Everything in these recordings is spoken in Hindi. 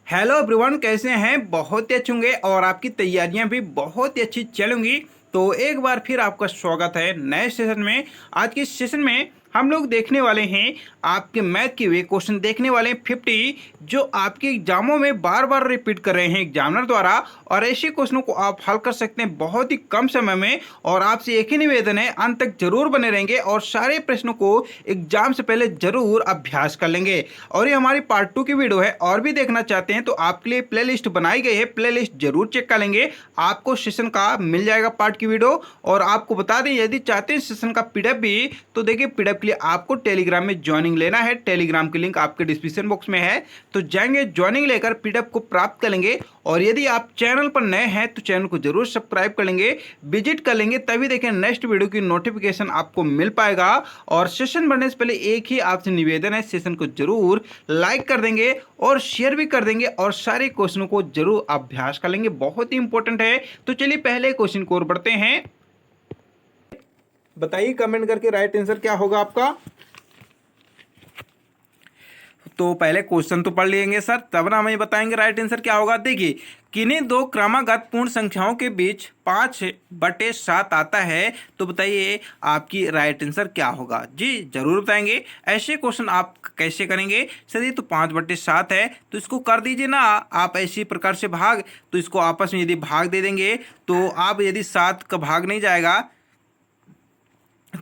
हेलो एवरीवन, कैसे हैं? बहुत ही अच्छे होंगे और आपकी तैयारियां भी बहुत ही अच्छी चलेंगी। तो एक बार फिर आपका स्वागत है नए सेशन में। आज के सेशन में हम लोग देखने वाले हैं आपके मैथ के वे क्वेश्चन देखने वाले हैं 50, जो आपके एग्जामों में बार बार रिपीट कर रहे हैं एग्जामिनर द्वारा। और ऐसे क्वेश्चनों को आप हल कर सकते हैं बहुत ही कम समय में। और आपसे एक ही निवेदन है, अंत तक जरूर बने रहेंगे और सारे प्रश्नों को एग्जाम से पहले जरूर अभ्यास कर लेंगे। और ये हमारी पार्ट 2 की वीडियो है, और भी देखना चाहते हैं तो आपके लिए प्ले लिस्ट बनाई गई है, प्ले लिस्ट जरूर चेक कर लेंगे। आपको सेशन का मिल जाएगा पार्ट की वीडियो। और आपको बता दें, यदि चाहते हैं सेशन का पीडीएफ भी, तो देखिए पीडीएफ के लिए आपको टेलीग्राम में ज्वाइनिंग लेना है। टेलीग्राम की लिंक आपके डिस्क्रिप्शन बॉक्स में है, तो जाएंगे ज्वाइनिंग लेकर पीडीएफ को प्राप्त कर लेंगे। और यदि आप चैनल पर नए हैं तो चैनल को जरूर सब्सक्राइब कर लेंगे, विजिट कर लेंगे, तभी देखें नेक्स्ट वीडियो की नोटिफिकेशन आपको मिल पाएगा। और सेशन बढ़ने से पहले एक ही आपसे निवेदन है, सेशन को जरूर लाइक कर देंगे और शेयर भी कर देंगे और सारे क्वेश्चनों को जरूर अभ्यास कर लेंगे, बहुत ही इंपॉर्टेंट है। तो चलिए पहले क्वेश्चन को और बढ़ते हैं। बताइए कमेंट करके राइट आंसर क्या होगा आपका। तो पहले क्वेश्चन तो पढ़ लेंगे सर, तब ना हमें बताएंगे राइट आंसर क्या होगा। देखिए, किन्हीं दो क्रमागत पूर्ण संख्याओं के बीच 5/7 आता है, तो बताइए आपकी राइट आंसर क्या होगा। जी जरूर बताएंगे। ऐसे क्वेश्चन आप कैसे करेंगे सर? ये तो 5/7 है, तो इसको कर दीजिए ना आप ऐसी प्रकार से भाग। तो इसको आपस में यदि भाग दे देंगे तो आप, यदि 7 का भाग नहीं जाएगा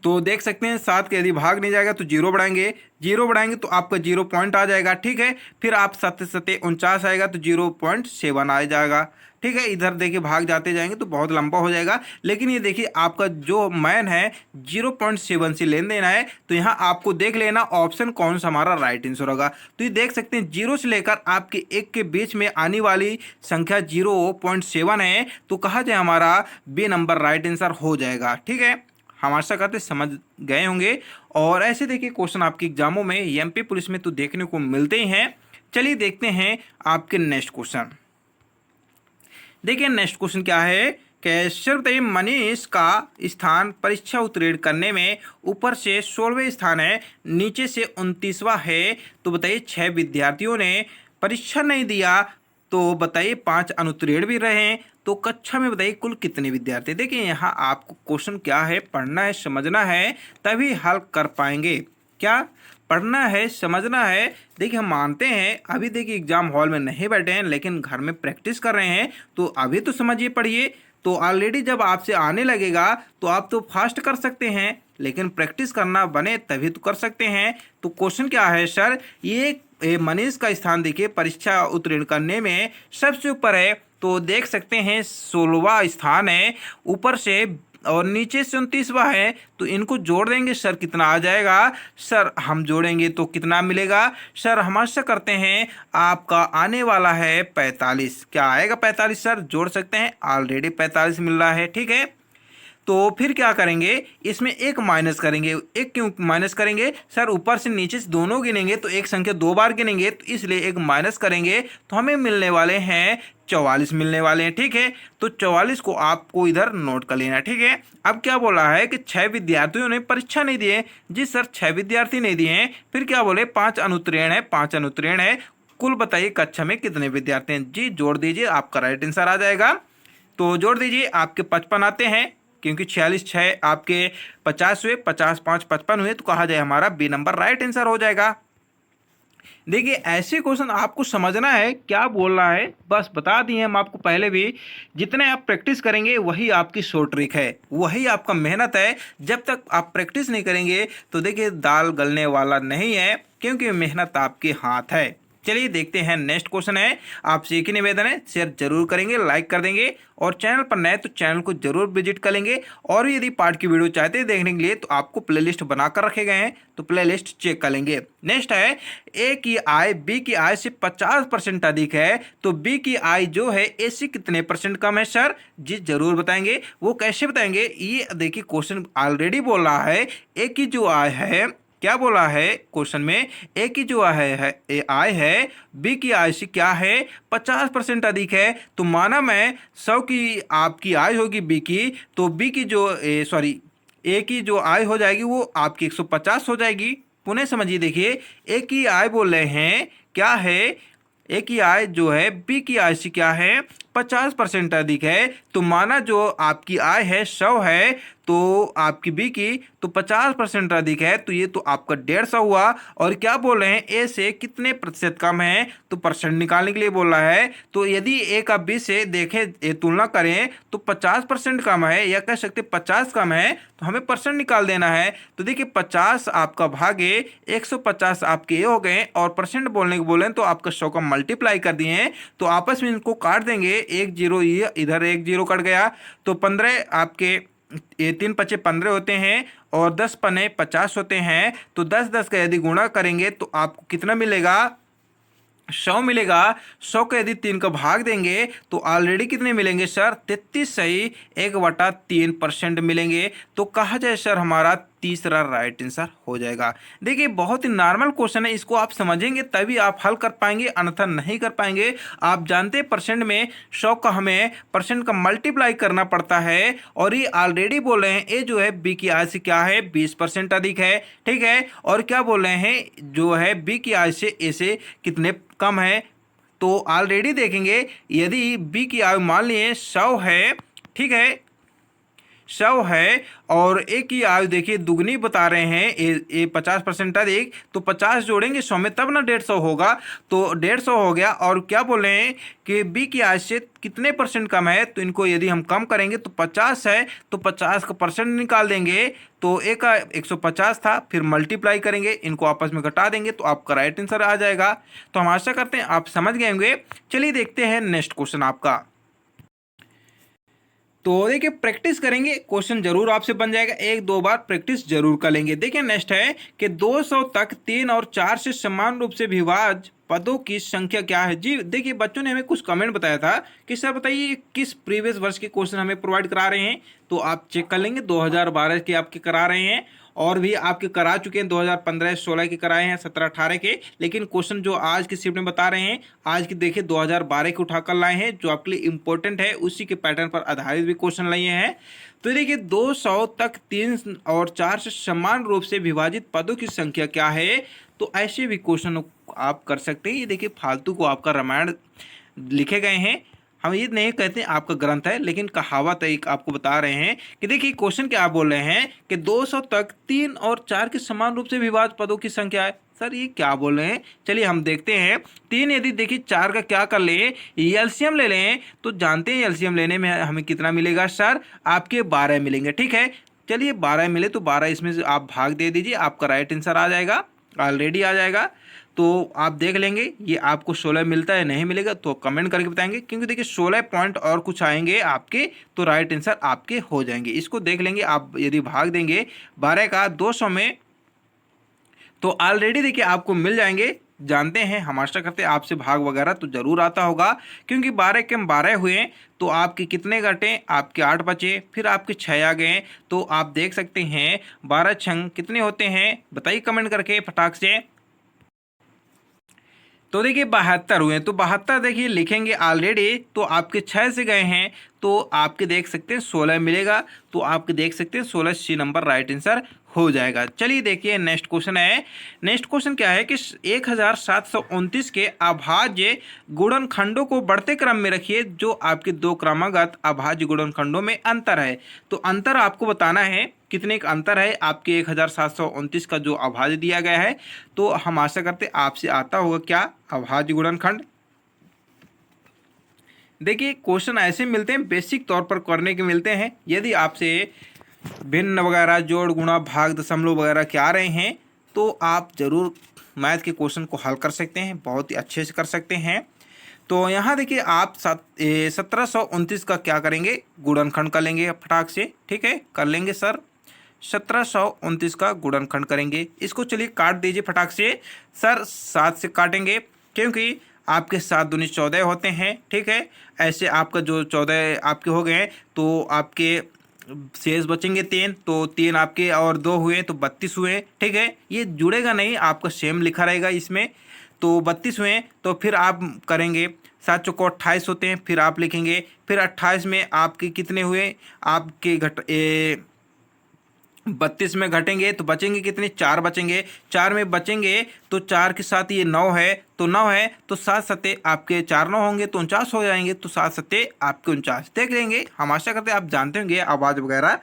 तो देख सकते हैं 7 के यदि भाग नहीं जाएगा तो जीरो बढ़ाएंगे तो आपका 0 पॉइंट आ जाएगा। ठीक है, फिर आप 7 सत्ते 49 आएगा तो 0.7 आ जाएगा। ठीक है, इधर देखिए भाग जाते जाएंगे तो बहुत लंबा हो जाएगा। लेकिन ये देखिए आपका जो मैन है 0.7 से लेन देना है, तो यहाँ आपको देख लेना ऑप्शन कौन सा हमारा राइट आंसर होगा। तो ये देख सकते हैं 0 से लेकर आपके 1 के बीच में आने वाली संख्या 0.7 है, तो कहा जाए हमारा बी नंबर राइट आंसर हो जाएगा। ठीक है, हम आशा करते समझ गए होंगे। और ऐसे देखिए क्वेश्चन आपके एग्जामों में एमपी पुलिस में तो देखने को मिलते ही हैं। चलिए देखते हैं आपके नेक्स्ट क्वेश्चन। देखिए नेक्स्ट क्वेश्चन क्या है कि सर बताइए, मनीष का स्थान परीक्षा उत्तीर्ण करने में ऊपर से 16वें स्थान है, नीचे से 29वां है। तो बताइए 6 विद्यार्थियों ने परीक्षा नहीं दिया, तो बताइए 5 अनुत्तीर्ण भी रहे, तो कक्षा में बताइए कुल कितने विद्यार्थी। देखिए यहाँ आपको क्वेश्चन क्या है, पढ़ना है, समझना है, तभी हल कर पाएंगे। क्या पढ़ना है, समझना है। देखिए हम मानते हैं अभी देखिए एग्जाम हॉल में नहीं बैठे हैं, लेकिन घर में प्रैक्टिस कर रहे हैं, तो अभी तो समझिए पढ़िए। तो ऑलरेडी जब आपसे आने लगेगा तो आप तो फास्ट कर सकते हैं, लेकिन प्रैक्टिस करना बने तभी तो कर सकते हैं। तो क्वेश्चन क्या है सर, ये मनीष का स्थान देखिए परीक्षा उत्तीर्ण करने में सबसे ऊपर है, तो देख सकते हैं 16वां स्थान है ऊपर से, और नीचे से 29वां है। तो इनको जोड़ देंगे सर, कितना आ जाएगा सर? हम जोड़ेंगे तो कितना मिलेगा सर? हम आशा करते हैं आपका आने वाला है 45। क्या आएगा 45 सर? जोड़ सकते हैं, ऑलरेडी 45 मिल रहा है। ठीक है, तो फिर क्या करेंगे, इसमें एक माइनस करेंगे। एक क्यों माइनस करेंगे सर? ऊपर से नीचे से दोनों गिनेंगे तो एक संख्या 2 बार गिनेंगे, तो इसलिए एक माइनस करेंगे, तो हमें मिलने वाले हैं 44 मिलने वाले हैं। ठीक है, तो 44 को आपको इधर नोट कर लेना। ठीक है, अब क्या बोला है कि 6 विद्यार्थियों ने परीक्षा नहीं दिए। जी सर 6 विद्यार्थी नहीं दिए हैं, फिर क्या बोले 5 अनुत्तीर्ण है, 5 अनुत्तीर्ण है। कुल बताइए कक्षा में कितने विद्यार्थी हैं। जी जोड़ दीजिए, आपका राइट आंसर आ जाएगा। तो जोड़ दीजिए, आपके 55 आते हैं, क्योंकि 46 6 आपके 50 हुए, 50 5 55 हुए, तो कहा जाए हमारा बी नंबर राइट आंसर हो जाएगा। देखिए ऐसे क्वेश्चन आपको समझना है क्या बोल रहा है, बस बता दिए हम आपको पहले भी। जितने आप प्रैक्टिस करेंगे वही आपकी शॉर्ट ट्रिक है, वही आपका मेहनत है। जब तक आप प्रैक्टिस नहीं करेंगे तो देखिए दाल गलने वाला नहीं है, क्योंकि मेहनत आपके हाथ है। चलिए देखते हैं नेक्स्ट क्वेश्चन है। आपसे एक ही निवेदन है, शेयर जरूर करेंगे, लाइक कर देंगे, और चैनल पर नए तो चैनल को जरूर विजिट करेंगे। और यदि पार्ट की वीडियो चाहते हैं देखने के लिए तो आपको प्लेलिस्ट बनाकर रखे गए हैं, तो प्लेलिस्ट चेक कर लेंगे। नेक्स्ट है, ए की आय बी की आय से 50% अधिक है, तो बी की आय जो है ए से कितने परसेंट कम है सर? जी जरूर बताएंगे। वो कैसे बताएंगे, ये देखिए क्वेश्चन ऑलरेडी बोल रहा है ए की जो आय है, क्या बोला है क्वेश्चन में, ए की जो आय है बी की आय से क्या है 50% अधिक है। तो माना मैं 100 की आपकी आय होगी बी की, तो बी की जो ए की जो आय हो जाएगी वो आपकी 150 हो जाएगी। पुनः समझिए, देखिए ए की आय बोल रहे हैं क्या है ए की आय जो है बी की आय से क्या है 50% अधिक है। तो माना जो आपकी आय है 100 है तो आपकी बी की तो 50% अधिक है, तो ये तो आपका 150 हुआ। और क्या बोल रहे हैं ए से कितने प्रतिशत कम है, तो परसेंट निकालने के लिए बोल रहा है। तो यदि ए का बी से देखें तुलना करें तो 50% कम है, या कह सकते 50 कम है, तो हमें परसेंट निकाल देना है। तो देखिए 50 आपका भागे 150 आपके ये हो गए, और परसेंट बोलने को बोले तो आपका 100 का मल्टीप्लाई कर दिए हैं, तो आपस में इनको काट देंगे। एक जीरो ये इधर एक जीरो कट गया, तो 15 आपके ये 3 पचे 15 होते हैं और 10 पने 50 होते हैं। तो 10 का यदि गुणा करेंगे तो आपको कितना मिलेगा 100 मिलेगा। 100 का यदि 3 का भाग देंगे तो ऑलरेडी कितने मिलेंगे सर 33 सही 1/3% मिलेंगे। तो कहा जाए सर हमारा तीसरा राइट आंसर हो जाएगा। देखिए बहुत ही नॉर्मल क्वेश्चन है, इसको आप समझेंगे तभी आप हल कर पाएंगे, अन्यथा नहीं कर पाएंगे। आप जानते हैं परसेंट में 100 का हमें परसेंट का मल्टीप्लाई करना पड़ता है, और ये ऑलरेडी बोल रहे हैं ए जो है बी की आय से क्या है 20% अधिक है, ठीक है। और क्या बोल रहे हैं जो है बी की आय से ए से कितने कम है। तो ऑलरेडी देखेंगे यदि बी की आयु मान लिए 100 है, ठीक है 100 है, और ए की आयु देखिए दुगनी बता रहे हैं, ए 50% अधिक, तो 50 जोड़ेंगे 100 में तब ना 150 होगा, तो 150 हो गया। और क्या बोल रहे हैं कि बी की आयु से कितने परसेंट कम है, तो इनको यदि हम कम करेंगे तो 50 है, तो 50 का परसेंट निकाल देंगे। तो ए का 150 था, फिर मल्टीप्लाई करेंगे, इनको आपस में घटा देंगे, तो आपका राइट आंसर आ जाएगा। तो हम आशा करते हैं आप समझ गए होंगे। चलिए देखते हैं नेक्स्ट क्वेश्चन आपका। तो देखिए प्रैक्टिस करेंगे, क्वेश्चन जरूर आपसे बन जाएगा, एक दो बार प्रैक्टिस जरूर कर लेंगे। देखिए नेक्स्ट है कि 200 तक 3 और 4 से समान रूप से विभाज्य पदों की संख्या क्या है। जी देखिए बच्चों ने हमें कुछ कमेंट बताया था कि सर बताइए किस प्रीवियस वर्ष के क्वेश्चन हमें प्रोवाइड करा रहे हैं, तो आप चेक कर लेंगे 2012 के आपके करा रहे हैं, और भी आपके करा चुके हैं 2015-16 के कराए हैं, 17-18 के। लेकिन क्वेश्चन जो आज की शिफ्ट में बता रहे हैं आज की देखिए 2012 के उठाकर लाए हैं, जो आपके लिए इंपॉर्टेंट है, उसी के पैटर्न पर आधारित भी क्वेश्चन लिए हैं। तो देखिए 200 तक 3 और 4 से समान रूप से विभाजित पदों की संख्या क्या है। तो ऐसे भी क्वेश्चन आप कर सकते हैं। ये देखिए फालतू को आपका रामायण लिखे गए हैं, हम ये नहीं कहते आपका ग्रंथ है, लेकिन कहावत एक आपको बता रहे हैं कि देखिए क्वेश्चन क्या आप बोल रहे हैं कि 200 तक 3 और 4 के समान रूप से विभाज्य पदों की संख्या है। सर ये क्या बोल रहे हैं, चलिए हम देखते हैं। 3 यदि देखिए 4 का क्या कर ले एलसीएम ले लें, तो जानते हैं एलसीएम लेने में हमें कितना मिलेगा सर आपके 12 मिलेंगे, ठीक है। चलिए 12 मिले तो 12 इसमें से आप भाग दे दीजिए, आपका राइट आंसर आ जाएगा, ऑलरेडी आ जाएगा। तो आप देख लेंगे ये आपको 16 मिलता है नहीं मिलेगा तो कमेंट करके बताएंगे, क्योंकि देखिए 16 पॉइंट और कुछ आएंगे आपके तो राइट आंसर आपके हो जाएंगे। इसको देख लेंगे आप, यदि भाग देंगे 12 का 200 में तो ऑलरेडी देखिए आपको मिल जाएंगे। जानते हैं हम आशा करते हैं आपसे भाग वगैरह तो जरूर आता होगा, क्योंकि 12 के 12 हुए तो आपके कितने घटे आपके 8 बचे, फिर आपके 6 आ गए। तो आप देख सकते हैं 12 छंग कितने होते हैं, बताइए कमेंट करके फटाक से। तो देखिए 72 हुए, तो 72 देखिए लिखेंगे ऑलरेडी, तो आपके 6 से गए हैं तो आपके देख सकते हैं 16 मिलेगा, तो आपके देख सकते हैं 16 सी नंबर राइट आंसर हो जाएगा। चलिए देखिए नेक्स्ट क्वेश्चन है। नेक्स्ट क्वेश्चन क्या है कि 1729 के अभाज्य गुणनखंडों को बढ़ते क्रम में रखिए, जो आपके दो क्रमागत अभाज्य गुणनखंडों में अंतर है। तो अंतर आपको बताना है कितने का अंतर है आपके 1729 का जो अभाज्य दिया गया है। तो हम आशा करते आपसे आता होगा क्या अभाज्य गुणनखंड। देखिए क्वेश्चन ऐसे मिलते हैं बेसिक तौर पर करने के मिलते हैं। यदि आपसे भिन्न वगैरह जोड़ गुणा भाग दशमलव वगैरह के आ रहे हैं तो आप ज़रूर मैथ के क्वेश्चन को हल कर सकते हैं, बहुत ही अच्छे से कर सकते हैं। तो यहाँ देखिए आप 1729 का क्या करेंगे गुणनखंड कर लेंगे फटाक से, ठीक है कर लेंगे सर। 1729 का गुणनखंड करेंगे, इसको चलिए काट दीजिए फटाक से सर। 7 से काटेंगे क्योंकि आपके 7 दूनी 14 होते हैं, ठीक है। ऐसे आपका जो 14 आपके हो गए तो आपके शेष बचेंगे 3, तो 3 आपके और 2 हुए तो 32 हुए, ठीक है। ये जुड़ेगा नहीं, आपका सेम लिखा रहेगा इसमें। तो 32 हुए तो फिर आप करेंगे 7 चौको 28 होते हैं, फिर आप लिखेंगे, फिर 28 में आपके कितने हुए आपके 32 में घटेंगे तो बचेंगे कितने, 4 बचेंगे। 4 में बचेंगे तो 4 के साथ ये 9 है, तो 9 है तो 7 सत्ते आपके 4 9 होंगे तो 49 हो जाएंगे, तो 7 सत्ते आपके 49 देख लेंगे। हम आशा करते हैं आप जानते होंगे आवाज़ वगैरह,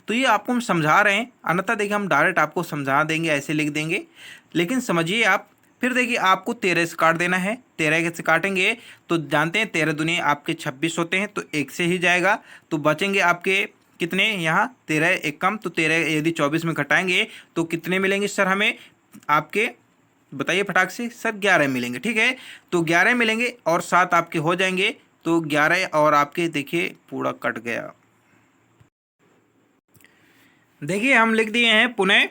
तो ये आपको हम समझा रहे हैं, अन्यथा देखिए हम डायरेक्ट आपको समझा देंगे, ऐसे लिख देंगे, लेकिन समझिए आप। फिर देखिए आपको 13 से काट देना है। 13 से काटेंगे तो जानते हैं 13 दूनी आपके 26 होते हैं, तो 1 से ही जाएगा, तो बचेंगे आपके कितने यहाँ 13 एक कम, तो 13 यदि 24 में घटाएंगे तो कितने मिलेंगे सर हमें आपके, बताइए फटाक से सर। 11 मिलेंगे, ठीक है, तो 11 मिलेंगे और 7 आपके हो जाएंगे, तो 11 और आपके देखिए पूरा कट गया। देखिए हम लिख दिए हैं पुनः,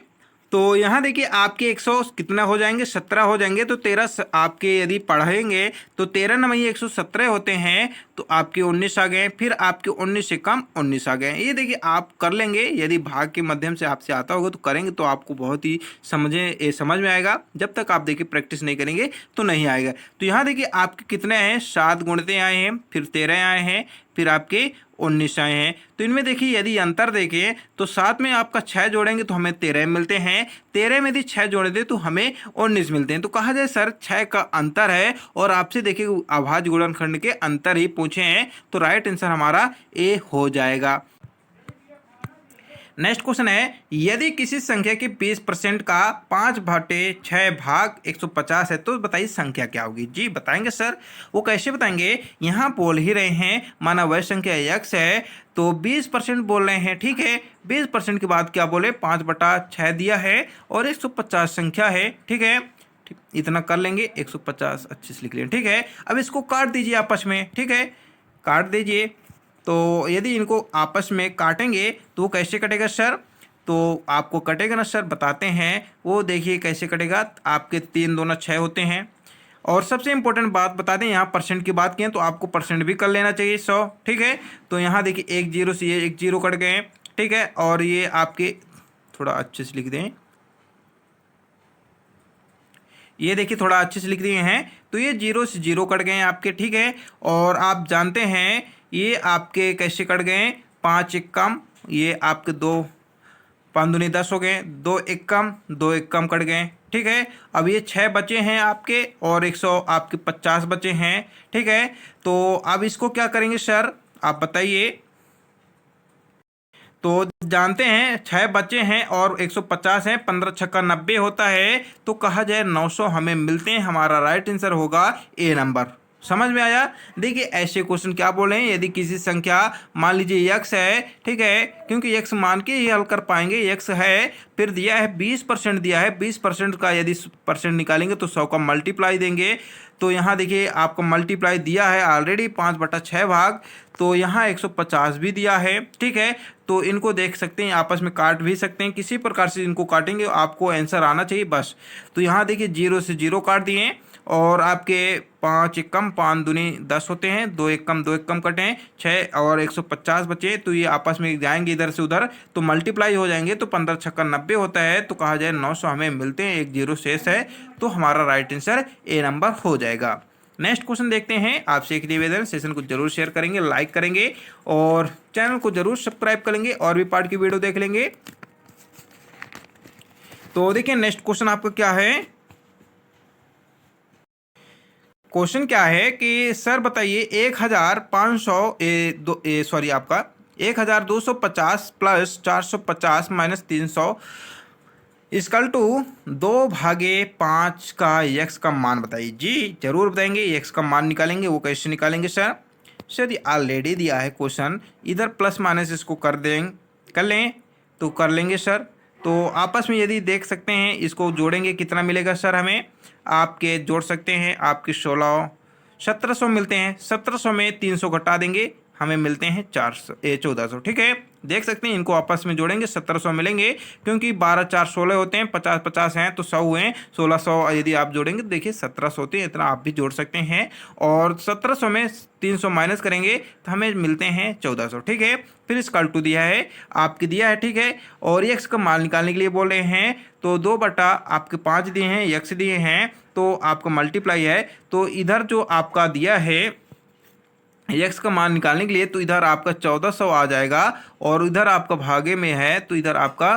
तो यहाँ देखिए आपके 100 कितना हो जाएंगे, 17 हो जाएंगे, तो 13 आपके यदि पढ़ेंगे तो 13 नंबर 117 होते हैं, तो आपके 19 आ गए। फिर आपके 19 से कम 19 आ गए। ये देखिए आप कर लेंगे, यदि भाग के माध्यम से आपसे आता होगा तो करेंगे तो आपको बहुत ही समझ में आएगा। जब तक आप देखिए प्रैक्टिस नहीं करेंगे तो नहीं आएगा। तो यहाँ देखिए आपके कितने हैं, 7 गुणते आए हैं, फिर 13 आए हैं, फिर आपके 19 आए हैं। तो इनमें देखिए यदि अंतर देखें तो 7 में आपका 6 जोड़ेंगे तो हमें 13 मिलते हैं, 13 में यदि 6 जोड़ दे तो हमें 19 मिलते हैं। तो कहा जाए सर 6 का अंतर है, और आपसे देखिए अभाज्य गुणनखंड के अंतर ही पूछे हैं, तो राइट आंसर हमारा ए हो जाएगा। नेक्स्ट क्वेश्चन है, यदि किसी संख्या के 20% का 5/6 भाग 150 है तो बताइए संख्या क्या होगी। जी बताएंगे सर, वो कैसे बताएंगे, यहाँ बोल ही रहे हैं माना वह संख्या x है, तो 20% बोल रहे हैं, ठीक है। 20% के बाद क्या बोले, 5/6 दिया है और 150 संख्या है, ठीक है, इतना कर लेंगे, 150 अच्छे से लिख लेंगे, ठीक है। अब इसको काट दीजिए आपस में, ठीक है, काट दीजिए। तो यदि इनको आपस में काटेंगे तो कैसे कटेगा सर, तो आपको कटेगा ना सर, बताते हैं वो, देखिए कैसे कटेगा। आपके 3 दूना 6 होते हैं, और सबसे इंपॉर्टेंट बात बता दें, यहाँ परसेंट की बात करें तो आपको परसेंट भी कर लेना चाहिए 100, ठीक है। तो यहाँ देखिए 1 0 से ये 1 0 कट गए, ठीक है, और ये आपके थोड़ा अच्छे से लिख दें, ये देखिए थोड़ा अच्छे से लिख दिए हैं, तो ये 0 से 0 कट गए आपके, ठीक है। और आप जानते हैं ये आपके कैसे कट गए, 5 1 कम, ये आपके 2 5 दूनी 10 हो गए, 2 1 कम 2 1 कम कट गए, ठीक है। अब ये 6 बचे हैं आपके और 100 आपके 50 बचे हैं, ठीक है। तो अब इसको क्या करेंगे सर, आप बताइए। तो जानते हैं 6 बचे हैं और 150 हैं, 15 छक्का 90 होता है, तो कहा जाए 900 हमें मिलते हैं। हमारा राइट आंसर होगा ए नंबर। समझ में आया। देखिए ऐसे क्वेश्चन क्या बोले हैं, यदि किसी संख्या मान लीजिए x है, ठीक है, क्योंकि x मान के ही हल कर पाएंगे, x है, फिर दिया है 20% दिया है, 20% का यदि परसेंट निकालेंगे तो 100 का मल्टीप्लाई देंगे। तो यहाँ देखिए आपको मल्टीप्लाई दिया है ऑलरेडी 5/6 भाग, तो यहाँ 150 भी दिया है, ठीक है। तो इनको देख सकते हैं, आपस में काट भी सकते हैं, किसी प्रकार से इनको काटेंगे आपको आंसर आना चाहिए बस। तो यहाँ देखिए 0 से 0 काट दिए, और आपके 5 1 कम 5 दूनी 10 होते हैं, 2 1 कम 2 1 कम कटे हैं, 6 और 150 बचे, तो ये आपस में जाएंगे इधर से उधर तो मल्टीप्लाई हो जाएंगे, तो 15 छक्का 90 होता है, तो कहा जाए 900 हमें मिलते हैं, 1 0 शेष है, तो हमारा राइट आंसर ए नंबर हो जाएगा। नेक्स्ट क्वेश्चन देखते हैं। आपसे एक निवेदन, सेशन को जरूर शेयर करेंगे, लाइक करेंगे और चैनल को जरूर सब्सक्राइब करेंगे, और भी पार्ट की वीडियो देख लेंगे। तो देखिए नेक्स्ट क्वेश्चन आपका क्या है, क्वेश्चन क्या है कि सर बताइए 1500 आपका 1250 प्लस 450 माइनस 300 इसकल टू 2/5 का x का मान बताइए। जी जरूर बताएंगे, x का मान निकालेंगे, वो कैसे निकालेंगे सर। सर ये ऑलरेडी दिया है क्वेश्चन, इधर प्लस माइनस इसको कर लें तो कर लेंगे सर। तो आपस में यदि देख सकते हैं, इसको जोड़ेंगे कितना मिलेगा सर हमें, आपके जोड़ सकते हैं, आपके 1700 मिलते हैं, 1700 में 300 घटा देंगे, हमें मिलते हैं 1400, ठीक है। देख सकते हैं इनको आपस में जोड़ेंगे 1700 मिलेंगे, क्योंकि 12 4 16 होते हैं, 50 50 हैं तो 100 हुए, 1600 यदि आप जोड़ेंगे तो देखिए 1700 होते हैं, इतना आप भी जोड़ सकते हैं। और 1700 में 300 माइनस करेंगे तो हमें मिलते हैं 1400, ठीक है। फिर इसका टू दिया है, आपके दिया है, ठीक है। और एक्स का मान निकालने के लिए बोल रहे हैं, तो 2 आपके 5 दिए हैं, एक्स दिए हैं, तो आपका मल्टीप्लाई है, तो इधर जो आपका दिया है x का मान निकालने के लिए, तो इधर आपका 1400 आ जाएगा, और इधर आपका भागे में है तो इधर आपका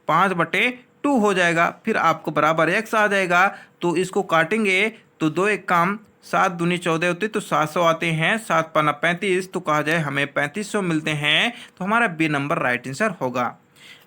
5/2 हो जाएगा। फिर आपको बराबर x आ जाएगा, तो इसको काटेंगे तो 2 एक काम 7 दूनी 14 होती तो 700 आते हैं, 7 पन्ना 35, तो कहा जाए हमें 3500 मिलते हैं। तो हमारा बी नंबर राइट आंसर होगा।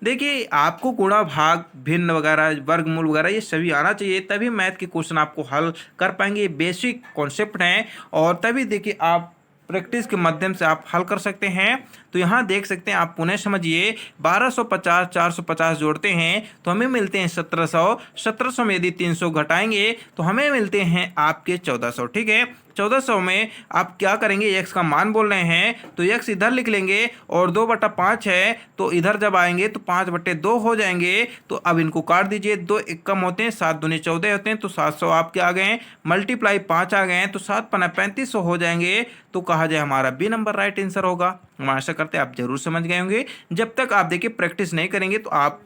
देखिए आपको गुणा भाग भिन्न वगैरह वर्गमूल वगैरह ये सभी आना चाहिए, तभी मैथ के क्वेश्चन आपको हल कर पाएंगे। ये बेसिक कॉन्सेप्ट हैं और तभी देखिए आप प्रैक्टिस के माध्यम से आप हल कर सकते हैं। तो यहाँ देख सकते हैं आप, पुनः समझिए 1250 450 जोड़ते हैं तो हमें मिलते हैं 1700। 1700 में यदि 300 घटाएंगे तो हमें मिलते हैं आपके 1400। ठीक है, 1400 में आप क्या करेंगे, x का मान बोल रहे हैं तो x इधर लिख लेंगे और 2/5 है तो इधर जब आएंगे तो 5/2 हो जाएंगे। तो अब इनको काट दीजिए, 2 एक कम होते हैं, 7 दूनी 14 होते हैं तो 700 आपके आ गए हैं, मल्टीप्लाई 5 आ गए हैं तो 7 पन्ना 3500 हो जाएंगे। तो कहा जाए हमारा बी नंबर राइट आंसर होगा। हम आशा करते हैं आप जरूर समझ गए होंगे। जब तक आप देखिए प्रैक्टिस नहीं करेंगे तो आप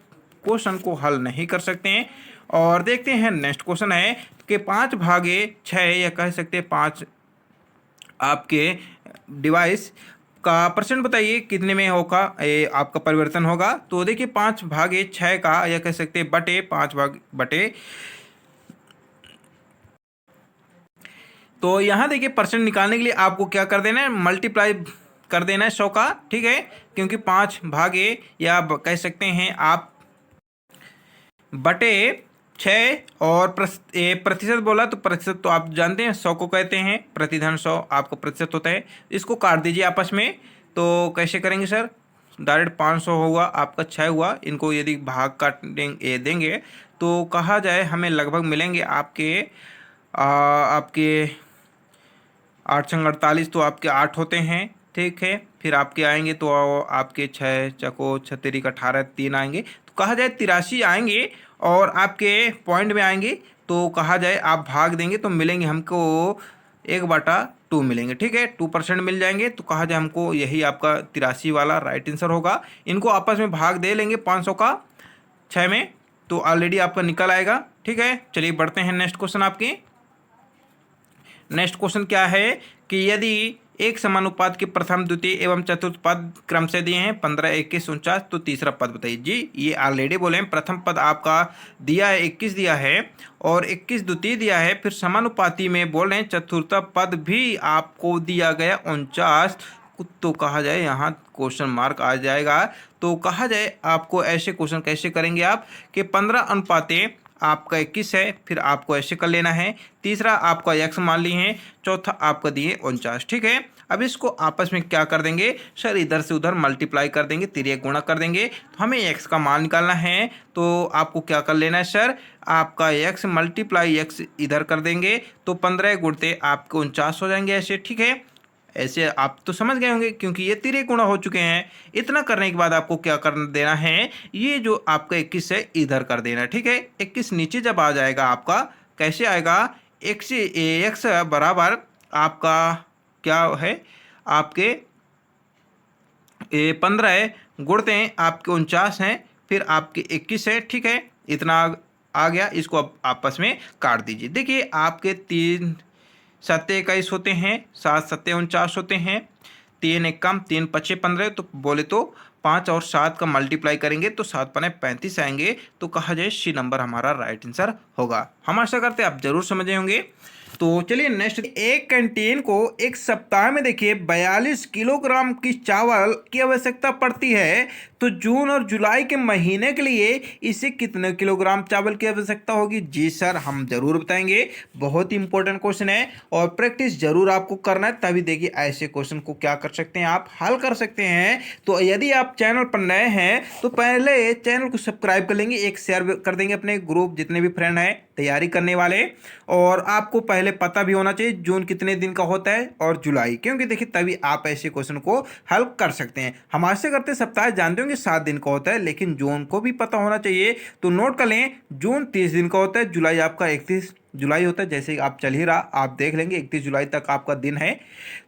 क्वेश्चन को हल नहीं कर सकते हैं। और देखते हैं नेक्स्ट क्वेश्चन है कि 5/6 या कह सकते हैं 5 आपके डिवाइस का परसेंट बताइए कितने में होगा ये आपका परिवर्तन होगा। तो देखिए 5/6 का या कह सकते हैं बटे 5/, तो यहाँ देखिए परसेंट निकालने के लिए आपको क्या कर देना है, मल्टीप्लाई कर देना है 100 का। ठीक है, क्योंकि 5 या कह सकते हैं आप बटे 6 और प्रतिशत बोला तो प्रतिशत तो आप जानते हैं 100 को कहते हैं, प्रतिधन 100 आपका प्रतिशत होता है। इसको काट दीजिए आपस में, तो कैसे करेंगे सर, डायरेक्ट 500 होगा आपका 6 हुआ, इनको यदि भाग काट देंगे तो कहा जाए हमें लगभग मिलेंगे आपके 8×48 तो आपके 8 होते हैं। ठीक है, फिर आपके आएंगे तो आपके 6 चको 36 का 18 3 आएंगे, तो कहा जाए 83 आएंगे। और आपके पॉइंट में आएंगे तो कहा जाए आप भाग देंगे तो मिलेंगे हमको 1/2 मिलेंगे। ठीक है, 2% मिल जाएंगे, तो कहा जाए हमको यही आपका 83 वाला राइट आंसर होगा। इनको आपस में भाग दे लेंगे 500 का 6 में, तो ऑलरेडी आपका निकल आएगा। ठीक है, चलिए बढ़ते हैं नेक्स्ट क्वेश्चन आपके। नेक्स्ट क्वेश्चन क्या है कि यदि एक समानुपात के प्रथम द्वितीय एवं चतुर्थ पद क्रम से दिए हैं 15 21 49, तो तीसरा पद बताइए। जी ये ऑलरेडी बोले हैं, प्रथम पद आपका दिया है 21 दिया है और 21 द्वितीय दिया है, फिर समानुपाती में बोल रहे हैं चतुर्थ पद भी आपको दिया गया 49, तो कहा जाए यहाँ क्वेश्चन मार्क आ जाएगा। तो कहा जाए आपको ऐसे क्वेश्चन कैसे करेंगे आप कि 15 आपका 21 है, फिर आपको ऐसे कर लेना है, तीसरा आपका x मान लिए हैं, चौथा आपका दिए 49। ठीक है, अब इसको आपस में क्या कर देंगे सर, इधर से उधर मल्टीप्लाई कर देंगे, तिर्यक गुणा कर देंगे, तो हमें x का मान निकालना है। तो आपको क्या कर लेना है सर, आपका x मल्टीप्लाई x इधर कर देंगे तो 15 गुणते आपके 49 हो जाएंगे ऐसे। ठीक है, ऐसे आप तो समझ गए होंगे क्योंकि ये तिर्यक गुणा हो चुके हैं। इतना करने के बाद आपको क्या कर देना है, ये जो आपका 21 है इधर कर देना। ठीक है, 21 नीचे जब आ जाएगा आपका कैसे आएगा, x बराबर आपका क्या है, आपके 15 गुणते हैं आपके 49 हैं, फिर आपके 21 है। ठीक है, इतना आ गया, इसको अब आपस में काट दीजिए। देखिए आपके 3 7 21 होते हैं, 7 7 49 होते हैं, 3 एक कम 3 5 15, तो बोले तो 5 और 7 का मल्टीप्लाई करेंगे तो 7 पने 35 आएंगे। तो कहा जाए सी नंबर हमारा राइट आंसर होगा। हम आशा करते हैं आप जरूर समझे होंगे। तो चलिए नेक्स्ट, एक कैंटीन को एक सप्ताह में देखिए 42 किलोग्राम की चावल की आवश्यकता पड़ती है, तो जून और जुलाई के महीने के लिए इसे कितने किलोग्राम चावल की आवश्यकता होगी। जी सर हम जरूर बताएंगे, बहुत ही इंपॉर्टेंट क्वेश्चन है और प्रैक्टिस जरूर आपको करना है, तभी देखिए ऐसे क्वेश्चन को क्या कर सकते हैं आप हल कर सकते हैं। तो यदि आप चैनल पर नए हैं तो पहले चैनल को सब्सक्राइब कर लेंगे, एक शेयर कर देंगे अपने ग्रुप जितने भी फ्रेंड हैं तैयारी करने वाले, और आपको पहले पता भी होना चाहिए जून कितने दिन का होता है और जुलाई, क्योंकि देखिए तभी आप ऐसे क्वेश्चन को हल कर सकते हैं। हम आशा करते हैं सप्ताह जानते होंगे 7 दिन का होता है, लेकिन जून को भी पता होना चाहिए, तो नोट कर लें जून 30 दिन का होता है, जुलाई आपका 31 जुलाई होता है, जैसे आप चल ही रहा आप देख लेंगे 31 जुलाई तक आपका दिन है।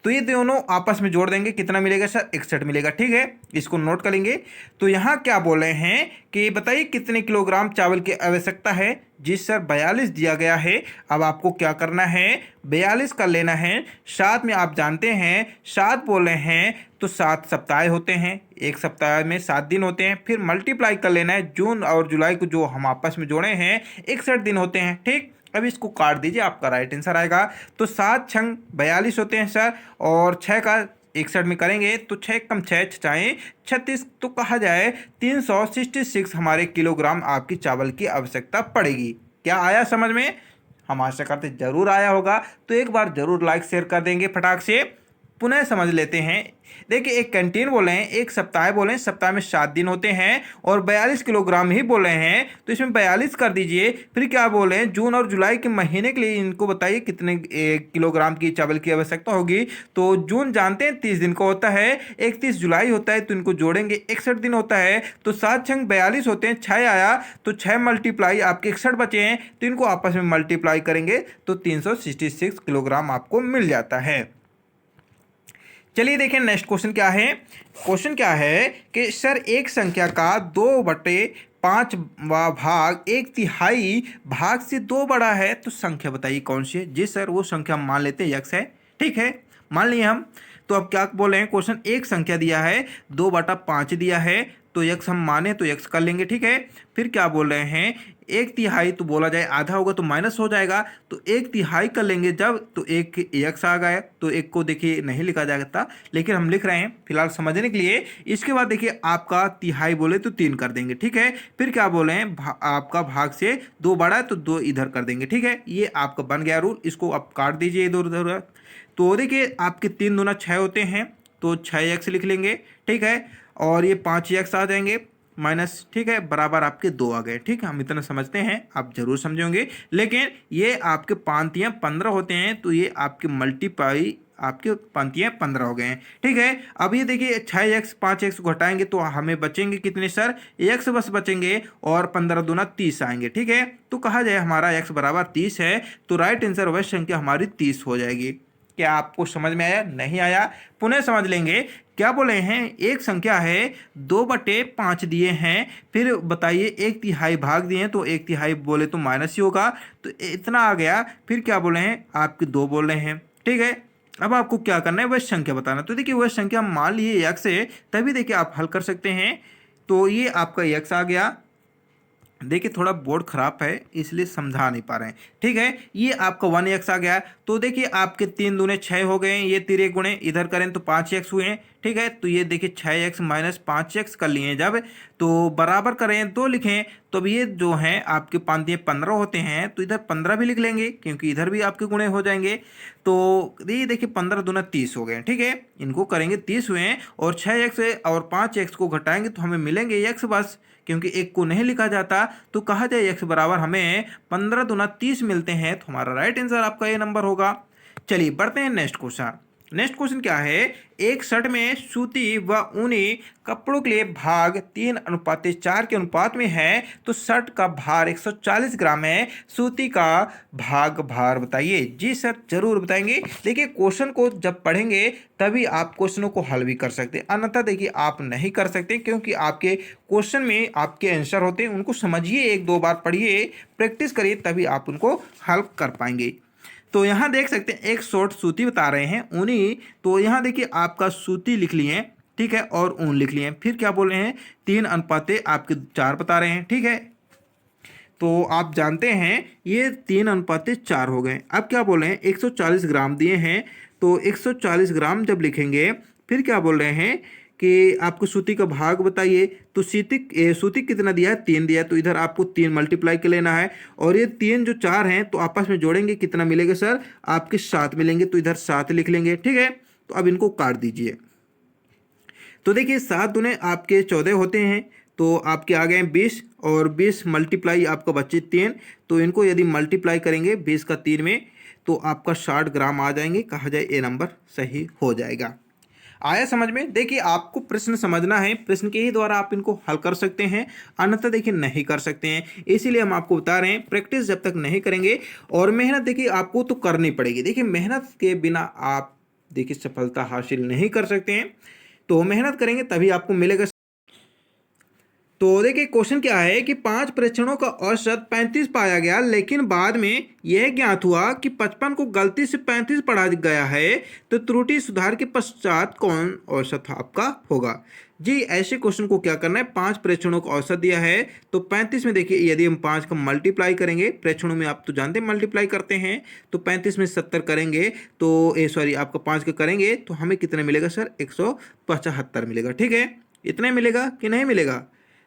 तो ये दोनों आपस में जोड़ देंगे, कितना मिलेगा सर, 61 मिलेगा। ठीक है, इसको नोट कर लेंगे। तो यहाँ क्या बोल रहे हैं कि बताइए कितने किलोग्राम चावल की आवश्यकता है। जी सर 42 दिया गया है। अब आपको क्या करना है, 42 कर लेना है। साथ में आप जानते हैं 7 बोल रहे हैं तो 7 सप्ताह होते हैं, एक सप्ताह में 7 दिन होते हैं। फिर मल्टीप्लाई कर लेना है, जून और जुलाई को जो हम आपस में जोड़े हैं 61 दिन होते हैं। ठीक, अब इसको काट दीजिए, आपका राइट आंसर आएगा। तो 7 छंग 42 होते हैं सर, और 6 का 61 में करेंगे तो 6 कम 6 चाहे 36, तो कहा जाए 366 हमारे किलोग्राम आपकी चावल की आवश्यकता पड़ेगी। क्या आया समझ में? हम आशा करते जरूर आया होगा। तो एक बार जरूर लाइक शेयर कर देंगे फटाक से। पुनः समझ लेते हैं। देखिए एक कैंटीन बोले हैं, एक सप्ताह बोले हैं, सप्ताह में 7 दिन होते हैं और 42 किलोग्राम ही बोले हैं, तो इसमें 42 कर दीजिए। फिर क्या बोले हैं, जून और जुलाई के महीने के लिए इनको बताइए कितने किलोग्राम की चावल की आवश्यकता होगी। तो जून जानते हैं 30 दिन का होता है, 31 जुलाई होता है तो इनको जोड़ेंगे 61 दिन होता है। तो 7 छंग 42 होते हैं, 6 आया तो 6 मल्टीप्लाई आपके 61 बचे हैं, तो इनको आपस में मल्टीप्लाई करेंगे तो 366 किलोग्राम आपको मिल जाता है। चलिए देखें नेक्स्ट क्वेश्चन क्या है। क्वेश्चन क्या है कि सर एक संख्या का 2/5वां भाग 1/3 भाग से 2 बड़ा है, तो संख्या बताइए कौन सी है। जी सर वो संख्या मान लेते हैं यक्स है। ठीक है, मान लिए हम। तो अब क्या बोल रहे हैं, क्वेश्चन एक संख्या दिया है 2/5 दिया है, तो यक्स हम माने तो यक्स कर लेंगे। ठीक है, फिर क्या बोल रहे हैं 1/3 तो बोला जाए आधा होगा तो माइनस हो जाएगा, तो 1/3 कर लेंगे जब, तो एक यक्स आ गया। तो एक को देखिए नहीं लिखा जाता, लेकिन हम लिख रहे हैं फिलहाल समझने के लिए। इसके बाद देखिए आपका तिहाई बोले तो 3 कर देंगे। ठीक है, फिर क्या बोले हैं आपका भाग से 2 बड़ा है तो 2 इधर कर देंगे। ठीक है, ये आपका बन गया रूल। इसको आप काट दीजिए इधर उधर। तो देखिए आपके 3 दूना 6 होते हैं, तो 6x लिख लेंगे। ठीक है, और ये 5x आ जाएंगे माइनस। ठीक है, बराबर आपके 2 आ गए। ठीक है, हम इतना समझते हैं, आप जरूर समझेंगे। लेकिन ये आपके पांतियाँ 15 होते हैं, तो ये आपके मल्टीप्लाई आपके पंक्तियाँ 15 हो गए हैं। ठीक है, अब ये देखिए 6x 5x को घटाएंगे तो हमें बचेंगे कितने सर, x बस बचेंगे, और 15 दूना 30 आएंगे। ठीक है, तो कहा जाए हमारा x बराबर 30 है, तो राइट आंसर वह संख्या हमारी 30 हो जाएगी। क्या आपको समझ में आया? नहीं आया? पुनः समझ लेंगे। क्या बोले हैं, एक संख्या है 2/5 दिए हैं, फिर बताइए 1/3 भाग दिए हैं, तो 1/3 बोले तो माइनस ही होगा, तो इतना आ गया। फिर क्या बोले हैं, आपके 2 बोल रहे हैं। ठीक है, अब आपको क्या करना है, वह संख्या बताना। तो देखिए वह संख्या मान लिए x है, तभी देखिए आप हल कर सकते हैं। तो ये आपका x आ गया। देखिए थोड़ा बोर्ड खराब है इसलिए समझा नहीं पा रहे हैं। ठीक है, ये आपका 1x आ गया। तो देखिए आपके 3 दूने 6 हो गए, ये 3 गुणे इधर करें तो 5x हुए हैं। ठीक है, तो ये देखिए 6x माइनस 5x कर लिए जब, तो बराबर करें 2 लिखें, तो अब ये जो हैं आपके पांतिये 15 होते हैं, तो इधर 15 भी लिख लेंगे क्योंकि इधर भी आपके गुणे हो जाएंगे। तो ये देखिए 15 दूना 30 हो गए। ठीक है, इनको करेंगे 30 हुए हैं, और 6x और 5x को घटाएंगे तो हमें मिलेंगे x बस, क्योंकि एक को नहीं लिखा जाता। तो कहा जाए x बराबर हमें 15 दूना 30 मिलते हैं, तो हमारा राइट आंसर आपका ये नंबर होगा। चलिए बढ़ते हैं नेक्स्ट क्वेश्चन। नेक्स्ट क्वेश्चन क्या है, एक शर्ट में सूती व ऊनी कपड़ों के लिए भाग 3:4 के अनुपात में है, तो शर्ट का भार 140 ग्राम है, सूती का भार बताइए। जी सर जरूर बताएंगे। देखिए क्वेश्चन को जब पढ़ेंगे तभी आप क्वेश्चनों को हल भी कर सकते हैं, अन्यथा देखिए आप नहीं कर सकते, क्योंकि आपके क्वेश्चन में आपके आंसर होते हैं। उनको समझिए, 1-2 बार पढ़िए, प्रैक्टिस करिए, तभी आप उनको हल कर पाएंगे। तो यहाँ देख सकते हैं एक शॉर्ट सूती बता रहे हैं, ऊनी। तो यहाँ देखिए आपका सूती लिख लिए, ठीक है, और ऊन लिख लिए। फिर क्या बोल रहे हैं, 3:4 आपके 4 बता रहे हैं। ठीक है, तो आप जानते हैं ये 3:4 हो गए। अब क्या बोल रहे हैं, 140 ग्राम दिए हैं, तो 140 ग्राम जब लिखेंगे, फिर क्या बोल रहे हैं कि आपको सूती का भाग बताइए। तो सूती कितना दिया है, 3 दिया है, तो इधर आपको 3 मल्टीप्लाई कर लेना है, और ये 3 जो 4 हैं तो आपस में जोड़ेंगे कितना मिलेगा सर, आपके 7 मिलेंगे, तो इधर 7 लिख लेंगे। ठीक है, तो अब इनको काट दीजिए। तो देखिए 7 दूने आपके 14 होते हैं, तो आपके आ गए 20, और 20 मल्टीप्लाई आपका बच्चे 3, तो इनको यदि मल्टीप्लाई करेंगे 20 का 3 में, तो आपका 60 ग्राम आ जाएंगे। कहा जाए ये नंबर सही हो जाएगा। आया समझ में? देखिए आपको प्रश्न समझना है, प्रश्न के ही द्वारा आप इनको हल कर सकते हैं, अन्यथा देखिए नहीं कर सकते हैं। इसीलिए हम आपको बता रहे हैं प्रैक्टिस जब तक नहीं करेंगे और मेहनत देखिए आपको तो करनी पड़ेगी। देखिए मेहनत के बिना आप देखिए सफलता हासिल नहीं कर सकते हैं, तो मेहनत करेंगे तभी आपको मिलेगा। तो देखिए क्वेश्चन क्या है कि 5 परीक्षणों का औसत 35 पाया गया, लेकिन बाद में यह ज्ञात हुआ कि 55 को गलती से 35 पढ़ा गया है, तो त्रुटि सुधार के पश्चात कौन औसत आपका होगा? जी ऐसे क्वेश्चन को क्या करना है, 5 परीक्षणों का औसत दिया है, तो 35 में देखिए यदि हम 5 का मल्टीप्लाई करेंगे, परीक्षणों में आप तो जानते हैं मल्टीप्लाई करते हैं, तो 35 में 70 करेंगे तो सॉरी आपका 5 का करेंगे तो हमें कितना मिलेगा सर? 175 मिलेगा। ठीक है, इतना मिलेगा कि नहीं मिलेगा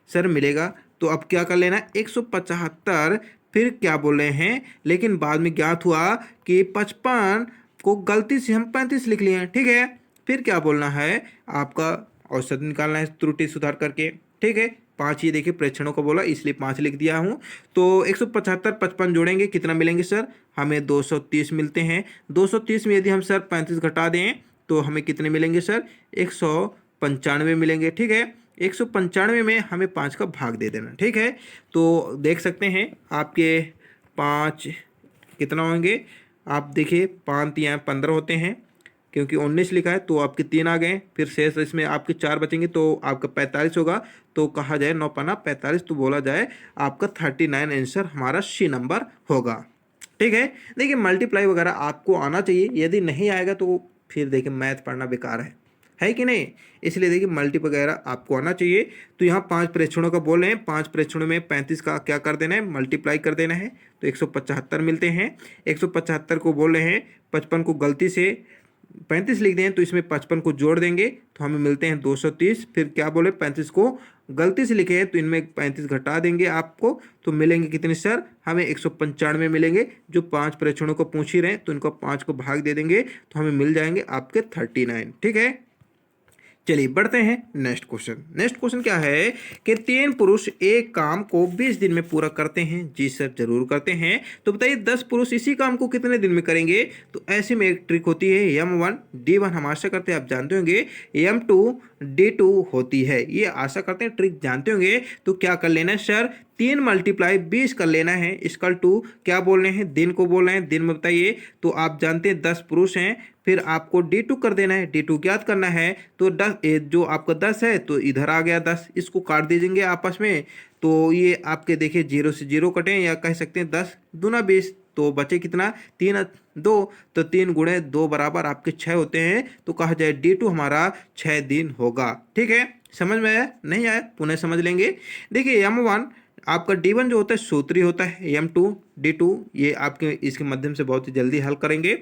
सर? मिलेगा। तो अब क्या कर लेना, 175 फिर क्या बोल रहे हैं, लेकिन बाद में ज्ञात हुआ कि 55 को गलती से हम 35 लिख लिए हैं। ठीक है, फिर क्या बोलना है, आपका औसत निकालना है त्रुटि सुधार करके। ठीक है, 5 ये देखिए प्रेक्षणों को बोला इसलिए 5 लिख दिया हूँ। तो 175 55 जोड़ेंगे कितना मिलेंगे सर? हमें 230 मिलते हैं। 230 में यदि हम सर 35 घटा दें तो हमें कितने मिलेंगे सर? 195 मिलेंगे। ठीक है, 195 में हमें 5 का भाग दे देना। ठीक है, तो देख सकते हैं आपके 5 कितना होंगे, आप देखिए 5 या 15 होते हैं, क्योंकि 19 लिखा है तो आपके 3 आ गए, फिर शेष इसमें आपके 4 बचेंगे तो आपका 45 होगा। तो कहा जाए 9 पन्ना 45, तो बोला जाए आपका 39 आंसर हमारा सी नंबर होगा। ठीक है, देखिए मल्टीप्लाई वगैरह आपको आना चाहिए, यदि नहीं आएगा तो फिर देखिए मैथ पढ़ना बेकार है कि नहीं? इसलिए देखिए मल्टी वगैरह आपको आना चाहिए। तो यहाँ 5 प्रेक्षणों का बोल रहे हैं, 5 प्रेक्षणों में 35 का क्या कर देना है, मल्टीप्लाई कर देना है, तो 175 मिलते हैं। 175 को बोल रहे हैं 55 को गलती से 35 लिख दें तो इसमें 55 को जोड़ देंगे तो हमें मिलते हैं 230। फिर क्या बोले, 35 को गलती से लिखे हैं तो इनमें 35 घटा देंगे आपको, तो मिलेंगे कितने सर? हमें 195 मिलेंगे। जो 5 प्रेक्षणों को पूछ ही रहे हैं तो इनको 5 को भाग दे देंगे तो हमें मिल जाएंगे आपके 39। ठीक है, चलिए बढ़ते हैं नेक्स्ट क्वेश्चन। नेक्स्ट क्वेश्चन क्या है कि 3 पुरुष एक काम को 20 दिन में पूरा करते हैं। जी सर जरूर करते हैं। तो बताइए 10 पुरुष इसी काम को कितने दिन में करेंगे? तो ऐसे में एक ट्रिक होती है, M1 D1 हम आशा करते हैं आप जानते होंगे, M2 D2 होती है, ये आशा करते हैं ट्रिक जानते होंगे। तो क्या कर लेना है सर, 3 मल्टीप्लाई 20 कर लेना है, इसकल टू क्या बोल रहे हैं, दिन को बोल रहे हैं, दिन में बताइए। तो आप जानते हैं 10 पुरुष हैं, फिर आपको D2 कर देना है, D2 ज्ञात करना है। तो 10 जो आपका 10 है तो इधर आ गया 10, इसको काट दीजिएंगे आपस में, तो ये आपके देखिए 0 से 0 कटें, या कह सकते हैं 10 दूना 20, तो बचे कितना, 3 2, तो 3 गुणे 2 बराबर आपके 6 होते हैं। तो कहा जाए D2 हमारा 6 दिन होगा। ठीक है, समझ में आया? नहीं आया पुनः समझ लेंगे। देखिए M1 आपका D1 जो होता है सूत्री होता है, M2 D2 ये आपके इसके माध्यम से बहुत ही जल्दी हल करेंगे।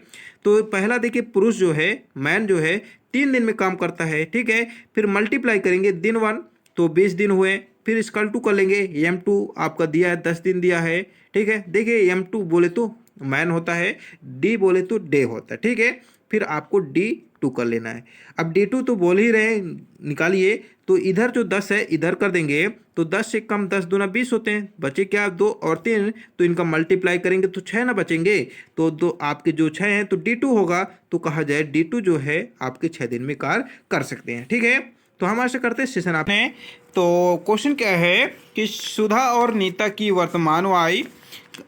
तो पहला देखिए पुरुष जो है, मैन जो है 3 दिन में काम करता है। ठीक है, फिर मल्टीप्लाई करेंगे दिन 1 तो 20 दिन हुए, फिर इसकल टू कर लेंगे, M2 आपका दिया है 10 दिन दिया है। ठीक है, देखिए M2 बोले तो मैन होता है, D बोले तो डे होता है। ठीक है, फिर आपको D2 कर लेना है। अब D2 तो बोल ही रहे निकालिए, तो इधर जो 10 है इधर कर देंगे, तो 10 से कम 10 दूना 20 होते हैं, बचे क्या 2 और 3, तो इनका मल्टीप्लाई करेंगे तो 6 ना बचेंगे, तो 2 आपके जो 6 हैं तो D2 होगा। तो कहा जाए D2 जो है आपके 6 दिन में कार्य कर सकते हैं। ठीक है, तो हम आशा करते हैं सेशन आपने। तो क्वेश्चन क्या है कि सुधा और नीता की वर्तमान आयु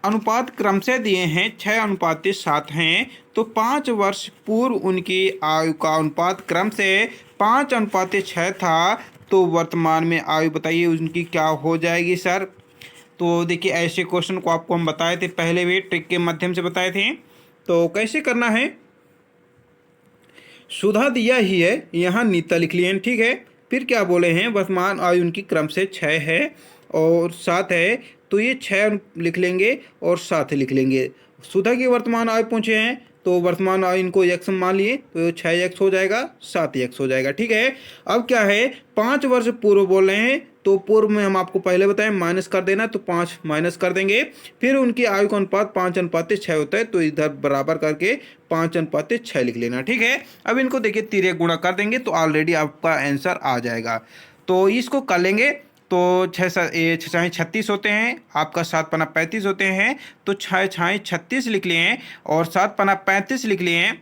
अनुपात क्रम से दिए हैं 6:7 हैं, तो 5 वर्ष पूर्व उनकी आयु का अनुपात क्रम से 5:6 था, तो वर्तमान में आयु बताइए उनकी क्या हो जाएगी सर? तो देखिए ऐसे क्वेश्चन को आपको हम बताए थे पहले भी, ट्रिक के माध्यम से बताए थे। तो कैसे करना है, सुधा दिया ही है, यहाँ नीता लिख लिए हैं। ठीक है, फिर क्या बोले हैं, वर्तमान आयु उनकी क्रम से 6 है और 7 है, तो ये 6 लिख लेंगे और 7 लिख लेंगे। सुधा की वर्तमान आयु पूछे हैं तो वर्तमान आयु इनको x मान लिए, तो 6x हो जाएगा, 7x हो जाएगा। ठीक है, अब क्या है 5 वर्ष पूर्व बोल रहे हैं, तो पूर्व में हम आपको पहले बताएं माइनस कर देना, तो 5 माइनस कर देंगे। फिर उनकी आयु का अनुपात 5:6 होता है, तो इधर बराबर करके 5:6 लिख लेना। ठीक है, अब इनको देखिए तिर्यक गुणा कर देंगे तो ऑलरेडी आपका आंसर आ जाएगा। तो इसको कर लेंगे, तो 6 36 होते हैं, आपका 7 पन्ना 35 होते हैं, तो 6 36 लिख लिए हैं और 7 पन्ना 35 लिख लिए हैं।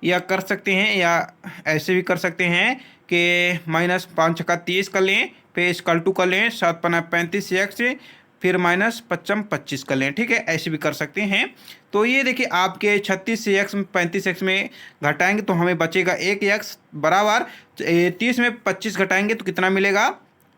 या कर सकते हैं, या ऐसे भी कर सकते हैं कि माइनस 5 छक्का 30 कर लें, फिर इक्वल टू कर लें 7 पन्ना 35 एक्स, फिर माइनस 55 25 कर लें। ठीक है, ऐसे भी कर सकते हैं। तो ये देखिए आपके 36 से एक्स 35 एक्स में घटाएंगे तो हमें बचेगा 1 एक्स बराबर 30 में 25 घटाएंगे तो कितना मिलेगा।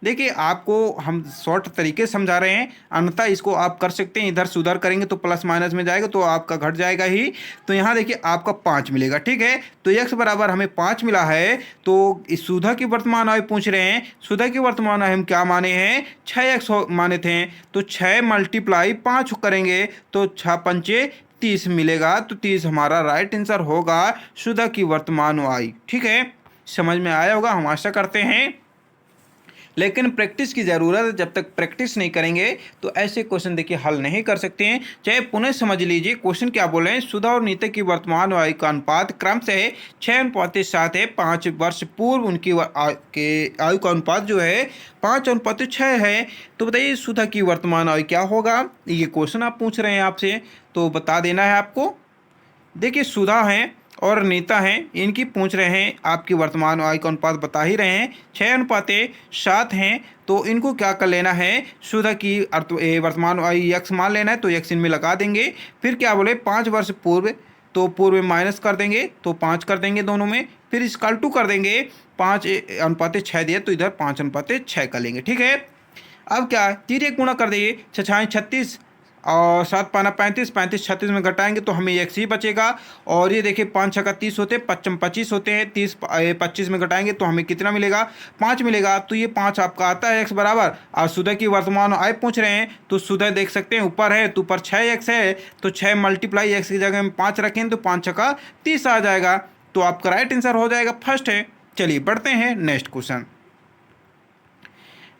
देखिए आपको हम शॉर्ट तरीके से समझा रहे हैं, अन्यथा इसको आप कर सकते हैं, इधर से उधर करेंगे तो प्लस माइनस में जाएगा तो आपका घट जाएगा ही। तो यहाँ देखिए आपका 5 मिलेगा। ठीक है, तो x बराबर हमें 5 मिला है। तो इस सुधा की वर्तमान आयु पूछ रहे हैं, सुधा की वर्तमान आयु हम क्या माने हैं, 6x माने थे। तो 6 मल्टीप्लाई 5 करेंगे तो 6 पंचे 30 मिलेगा। तो 30 हमारा राइट आंसर होगा सुधा की वर्तमान आयु। ठीक है, समझ में आया होगा हम आशा करते हैं। लेकिन प्रैक्टिस की ज़रूरत है, जब तक प्रैक्टिस नहीं करेंगे तो ऐसे क्वेश्चन देखिए हल नहीं कर सकते हैं। चाहे पुनः समझ लीजिए क्वेश्चन क्या बोले हैं, सुधा और नीता की वर्तमान आयु का अनुपात क्रम से 6:7 है। 5 वर्ष पूर्व उनकी आयु का अनुपात जो है 5:6 है। तो बताइए सुधा की वर्तमान आयु क्या होगा, ये क्वेश्चन आप पूछ रहे हैं आपसे, तो बता देना है आपको। देखिए सुधा हैं और नीता हैं, इनकी पूछ रहे हैं आपकी वर्तमान आयु का अनुपात बता ही रहे हैं 6:7 हैं। तो इनको क्या कर लेना है, सुधा की वर्तमान आयु x मान लेना है, तो x इनमें लगा देंगे। फिर क्या बोले 5 वर्ष पूर्व, तो पूर्व में माइनस कर देंगे तो 5 कर देंगे दोनों में, फिर इक्वल टू कर देंगे 5:6 दिए तो इधर 5:6 कर लेंगे। ठीक है, अब क्या तीर गुणा कर देंगे, 6 36 और 7 पाना 35, 35 36 में घटाएंगे तो हमें x ही बचेगा। और ये देखिए 5 छक्का 30 होते हैं, 55 25 होते हैं, 30 25 में घटाएंगे तो हमें कितना मिलेगा, 5 मिलेगा। तो ये 5 आपका आता है x बराबर। और सुधा की वर्तमान आयु पूछ रहे हैं, तो सुधा देख सकते हैं ऊपर है तो ऊपर 6x है, तो 6 मल्टीप्लाई x की जगह में 5 रखें तो 5 छक्का 30 आ जाएगा। तो आपका राइट आंसर हो जाएगा फर्स्ट है। चलिए बढ़ते हैं नेक्स्ट क्वेश्चन।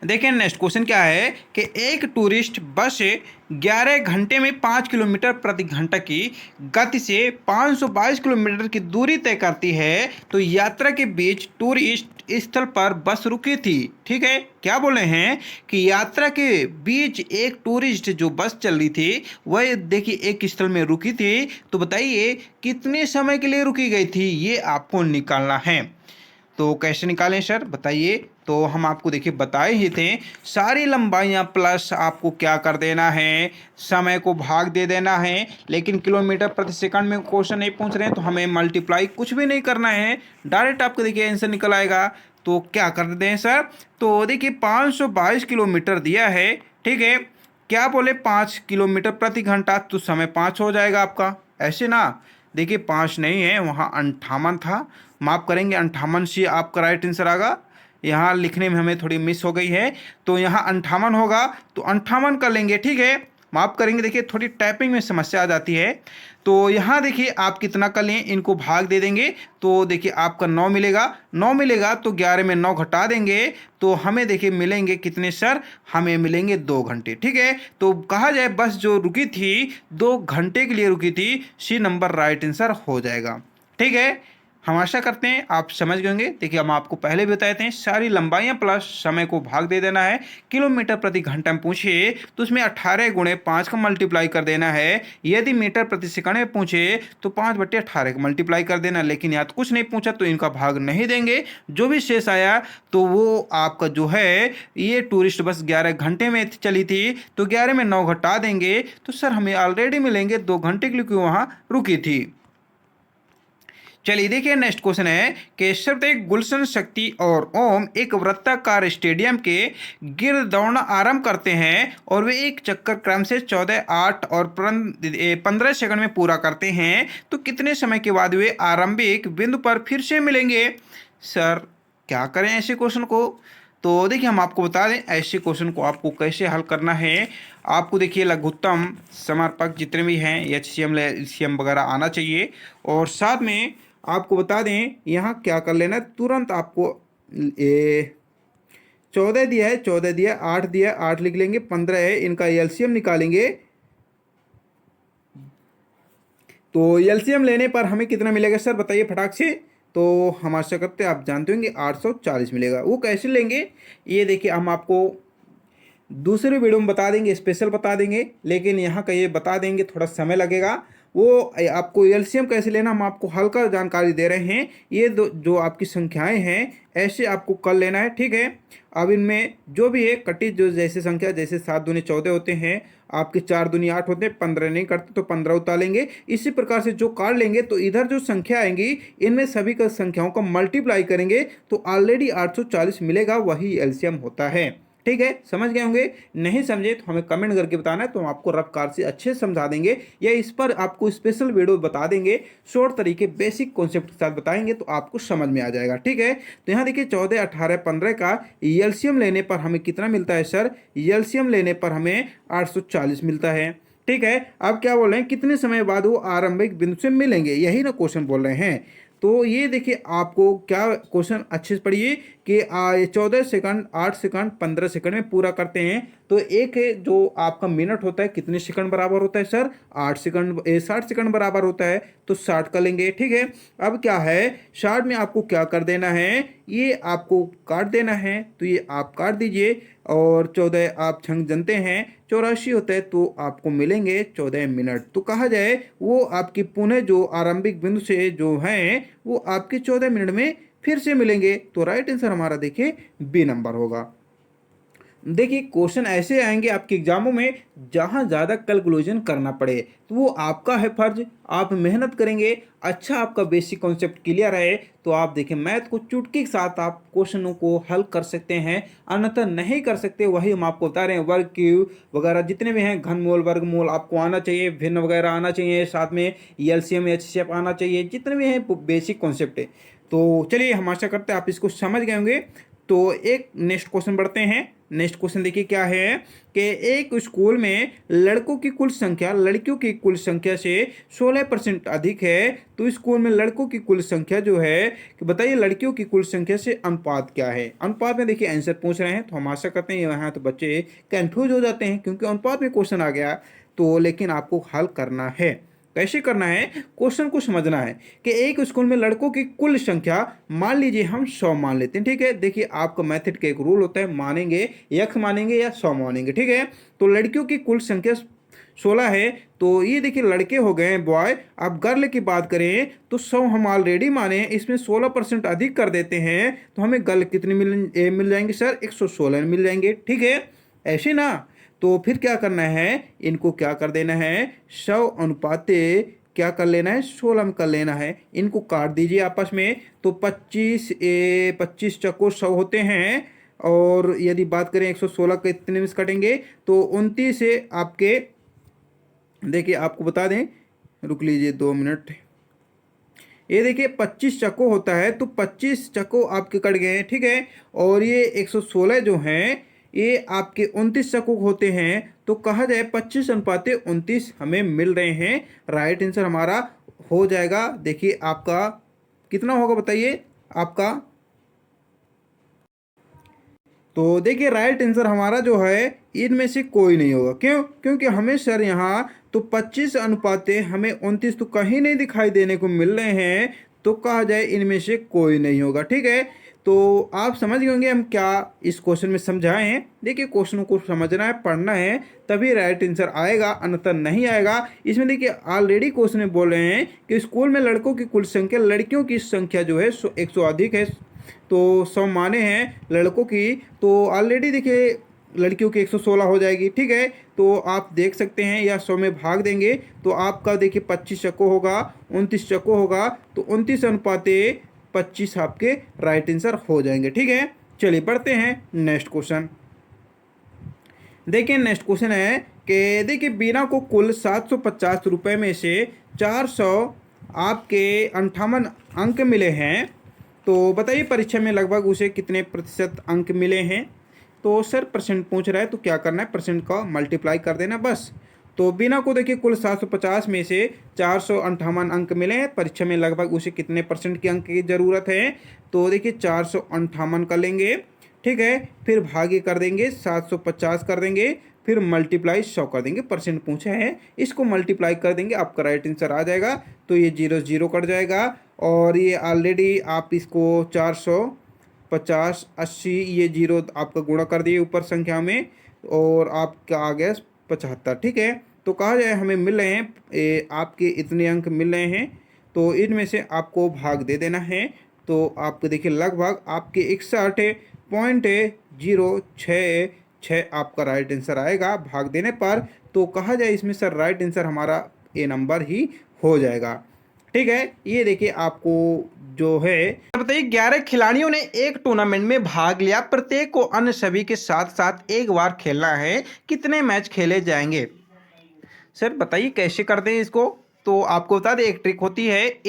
देखिए नेक्स्ट क्वेश्चन क्या है कि एक टूरिस्ट बस 11 घंटे में 5 किलोमीटर प्रति घंटा की गति से 522 किलोमीटर की दूरी तय करती है। तो यात्रा के बीच टूरिस्ट स्थल पर बस रुकी थी। ठीक है, क्या बोले हैं कि यात्रा के बीच एक टूरिस्ट जो बस चल रही थी वह देखिए एक स्थल में रुकी थी। तो बताइए कितने समय के लिए रुकी गई थी, ये आपको निकालना है। तो कैसे निकालें सर बताइए। तो हम आपको देखिए बताए ही थे, सारी लंबाइयाँ प्लस आपको क्या कर देना है, समय को भाग दे देना है। लेकिन किलोमीटर प्रति सेकंड में क्वेश्चन नहीं पूछ रहे हैं तो हमें मल्टीप्लाई कुछ भी नहीं करना है, डायरेक्ट आपको देखिए आंसर निकल आएगा। तो क्या कर दें सर, तो देखिए 522 किलोमीटर दिया है। ठीक है, क्या बोले 5 किलोमीटर प्रति घंटा, तो समय 5 हो जाएगा आपका, ऐसे ना। देखिए 5 नहीं है, वहाँ 58 था, माफ़ करेंगे 58 से आपका राइट आंसर आएगा। यहाँ लिखने में हमें थोड़ी मिस हो गई है, तो यहाँ 58 होगा तो 58 कर लेंगे। ठीक है, माफ़ करेंगे, देखिए थोड़ी टाइपिंग में समस्या आ जाती है। तो यहाँ देखिए आप कितना कर लें, इनको भाग दे देंगे तो देखिए आपका 9 मिलेगा। 9 मिलेगा तो 11 में 9 घटा देंगे तो हमें देखिए मिलेंगे कितने सर, हमें मिलेंगे 2 घंटे। ठीक है, तो कहा जाए बस जो रुकी थी 2 घंटे के लिए रुकी थी, सी नंबर राइट आंसर हो जाएगा। ठीक है, हम आशा करते हैं आप समझ गए होंगे। देखिए हम आपको पहले भी बताए थे, सारी लंबाइयाँ प्लस समय को भाग दे देना है। किलोमीटर प्रति घंटा में पूछे तो उसमें 18 गुणे 5 का मल्टीप्लाई कर देना है। यदि मीटर प्रति सेकंड में पूछे तो 5/18 का मल्टीप्लाई कर देना। लेकिन यहाँ तो कुछ नहीं पूछा तो इनका भाग नहीं देंगे, जो भी शेष आया तो वो आपका जो है, ये टूरिस्ट बस 11 घंटे में चली थी तो 11 में 9 घटा देंगे तो सर हमें ऑलरेडी मिलेंगे 2 घंटे के लिए, क्योंकि वहाँ रुकी थी। चलिए देखिए नेक्स्ट क्वेश्चन है कि शब्द गुलशन शक्ति और ओम एक वृत्ताकार स्टेडियम के गिर्द दौड़ना आरंभ करते हैं और वे एक चक्कर क्रम से 14, 8 और 15 सेकंड में पूरा करते हैं। तो कितने समय के बाद वे आरंभिक बिंदु पर फिर से मिलेंगे। सर क्या करें ऐसे क्वेश्चन को, तो देखिए हम आपको बता दें ऐसे क्वेश्चन को आपको कैसे हल करना है। आपको देखिए लघुत्तम समर्पक जितने भी हैं HCM LCM वगैरह आना चाहिए। और साथ में आपको बता दें यहाँ क्या कर लेना, तुरंत आपको 14 दिया है, 14 दिया, 8 दिया, 8 लिख लेंगे, 15 है, इनका LCM निकालेंगे। तो LCM लेने पर हमें कितना मिलेगा सर बताइए फटाक से। तो हम आशा करते हैं आप जानते होंगे 840 मिलेगा। वो कैसे लेंगे ये देखिए हम आपको दूसरे वीडियो में बता देंगे, स्पेशल बता देंगे। लेकिन यहाँ का ये बता देंगे, थोड़ा समय लगेगा वो आपको एलसीएम कैसे लेना हम आपको हल्का जानकारी दे रहे हैं। ये जो आपकी संख्याएं हैं ऐसे आपको कर लेना है, ठीक है। अब इनमें जो भी है कटी जो जैसे संख्या, जैसे 7 दूनी 14 होते हैं, आपके 4 दूनी 8 होते हैं, 15 नहीं करते तो 15 उतारेंगे। इसी प्रकार से जो काट लेंगे तो इधर जो संख्या आएंगी इनमें सभी का संख्याओं का मल्टीप्लाई करेंगे तो ऑलरेडी 840 मिलेगा, वही एलसीएम होता है। ठीक है, समझ गए होंगे। नहीं समझे तो हमें कमेंट करके बताना है, तो हम आपको रफ कार से अच्छे से समझा देंगे, या इस पर आपको स्पेशल वीडियो बता देंगे, शॉर्ट तरीके बेसिक कॉन्सेप्ट के साथ बताएंगे तो आपको समझ में आ जाएगा। ठीक है, तो यहाँ देखिए 14, 18, 15 का एलसीएम लेने पर हमें कितना मिलता है सर? एलसीएम लेने पर हमें 840 मिलता है। ठीक है, अब क्या बोल रहे हैं, कितने समय बाद वो आरंभिक बिंदु से मिलेंगे, यही ना क्वेश्चन बोल रहे हैं। तो ये देखिए आपको क्या क्वेश्चन अच्छे से पढ़िए कि 14 सेकंड, 8 सेकंड, 15 सेकंड में पूरा करते हैं तो एक जो आपका मिनट होता है कितने सेकंड बराबर होता है सर? 8 सेकंड, 60 सेकंड बराबर होता है, तो 60 कर लेंगे। ठीक है, अब क्या है 60 में आपको क्या कर देना है, ये आपको काट देना है, तो ये आप काट दीजिए, और 14 आप छंग जनते हैं 84 होता है, तो आपको मिलेंगे 14 मिनट। तो कहा जाए वो आपकी पुनः जो आरंभिक बिंदु से जो हैं वो आपके 14 मिनट में फिर से मिलेंगे। तो राइट आंसर हमारा देखिए बी नंबर होगा। देखिए क्वेश्चन ऐसे आएंगे आपके एग्जामों में जहां ज़्यादा कैलकुलेशन करना पड़े, तो वो आपका है फर्ज, आप मेहनत करेंगे, अच्छा आपका बेसिक कॉन्सेप्ट क्लियर है तो आप देखिए मैथ को चुटकी के साथ आप क्वेश्चनों को हल कर सकते हैं, अन्यथा नहीं कर सकते। वही हम आपको बता रहे हैं, वर्ग क्यूब वगैरह जितने भी हैं, घनमूल वर्गमूल आपको आना चाहिए, भिन्न वगैरह आना चाहिए, साथ में एलसीएम एचसीएफ आना चाहिए, जितने भी हैं बेसिक कॉन्सेप्ट है। तो चलिए हम आशा करते हैं आप इसको समझ गए होंगे। तो एक नेक्स्ट क्वेश्चन बढ़ते हैं। नेक्स्ट क्वेश्चन देखिए क्या है कि एक स्कूल में लड़कों की कुल संख्या लड़कियों की कुल संख्या से 16% अधिक है, तो स्कूल में लड़कों की कुल संख्या जो है कि बताइए लड़कियों की कुल संख्या से अनुपात क्या है। अनुपात में देखिए आंसर पूछ रहे हैं, तो हम आशा करते हैं यहाँ तो बच्चे कंफ्यूज हो जाते हैं क्योंकि अनुपात में क्वेश्चन आ गया, तो लेकिन आपको हल करना है। कैसे करना है, क्वेश्चन को समझना है कि एक स्कूल में लड़कों की कुल संख्या मान लीजिए हम 100 मान लेते हैं। ठीक है, देखिए आपका मेथड का एक रूल होता है, मानेंगे यक्ष मानेंगे या 100 मानेंगे। ठीक है, तो लड़कियों की कुल संख्या 16 है, तो ये देखिए लड़के हो गए बॉय। अब गर्ल की बात करें तो 100 हम ऑलरेडी माने हैं, इसमें 16% अधिक कर देते हैं तो हमें गर्ल कितनी मिल जाएंगे सर? 116 मिल जाएंगे। ठीक है, ऐसे ना, तो फिर क्या करना है, इनको क्या कर देना है, 100 अनुपाते क्या कर लेना है, 16 में कर लेना है। इनको काट दीजिए आपस में, तो 25 चक्को 100 होते हैं, और यदि बात करें 116 के इतने में से कटेंगे तो 29 से आपके, देखिए आपको बता दें, रुक लीजिए 2 मिनट, ये देखिए 25 चक्को होता है, तो 25 चक्को आपके कट गए हैं। ठीक है, और ये 116 जो हैं ये आपके 29 चक्को होते हैं, तो कहा जाए 25 अनुपाते 29 हमें मिल रहे हैं। राइट आंसर हमारा हो जाएगा, देखिए आपका कितना होगा बताइए आपका। तो देखिए राइट आंसर हमारा जो है इनमें से कोई नहीं होगा। क्यों? क्योंकि हमें सर यहाँ तो 25 अनुपाते हमें 29 तो कहीं नहीं दिखाई देने को मिल रहे हैं, तो कहा जाए इनमें से कोई नहीं होगा। ठीक है, तो आप समझ गए होंगे हम क्या इस क्वेश्चन में समझाए हैं। देखिए क्वेश्चनों को समझना है, पढ़ना है, तभी राइट आंसर आएगा, अन्यथा नहीं आएगा। इसमें देखिए ऑलरेडी क्वेश्चन में बोल रहे हैं कि स्कूल में लड़कों की कुल संख्या लड़कियों की संख्या जो है 100 अधिक है, तो 100 माने हैं लड़कों की, तो ऑलरेडी देखिए लड़कियों की 116 हो जाएगी। ठीक है, तो आप देख सकते हैं, या 100 में भाग देंगे तो आपका देखिए 25 चक्को होगा, 29 चक्को होगा, तो 29 अनुपाते 25 आपके राइट आंसर हो जाएंगे। ठीक है, चलिए बढ़ते हैं नेक्स्ट क्वेश्चन। देखिए नेक्स्ट क्वेश्चन है कि देखिए बीना को कुल 750 रुपये में से 400 आपके 58 अंक मिले हैं, तो बताइए परीक्षा में लगभग उसे कितने प्रतिशत अंक मिले हैं। तो सर परसेंट पूछ रहा है, तो क्या करना है, परसेंट का मल्टीप्लाई कर देना बस। तो बीना को देखिए कुल 750 में से 458 अंक मिले हैं, परीक्षा में लगभग उसे कितने परसेंट के अंक की ज़रूरत है। तो देखिए 458 कर लेंगे, ठीक है, फिर भागे कर देंगे, 750 कर देंगे, फिर मल्टीप्लाई 100 कर देंगे। परसेंट पूछा है, इसको मल्टीप्लाई कर देंगे, आपका राइट आंसर आ जाएगा। तो ये 0 0 कट जाएगा, और ये ऑलरेडी आप इसको 450 80 ये 0 आपका गुणा कर दिए ऊपर संख्या में, और आपका आ गया 75। ठीक है, तो कहा जाए हमें मिल रहे हैं आपके इतने अंक मिल रहे हैं, तो इनमें से आपको भाग दे देना है। तो आपको देखिए लगभग आपके 61.06 आपका राइट आंसर आएगा भाग देने पर। तो कहा जाए इसमें सर राइट आंसर हमारा ए नंबर ही हो जाएगा। ठीक है, ये देखिए आपको जो है बताइए 11 खिलाड़ियों ने एक टूर्नामेंट में भाग लिया, प्रत्येक को अन्य सभी के साथ साथ एक बार खेलना है, कितने मैच खेले जाएंगे? सर बताइए कैसे करते हैं इसको। तो आपको बता दें एक ट्रिक होती है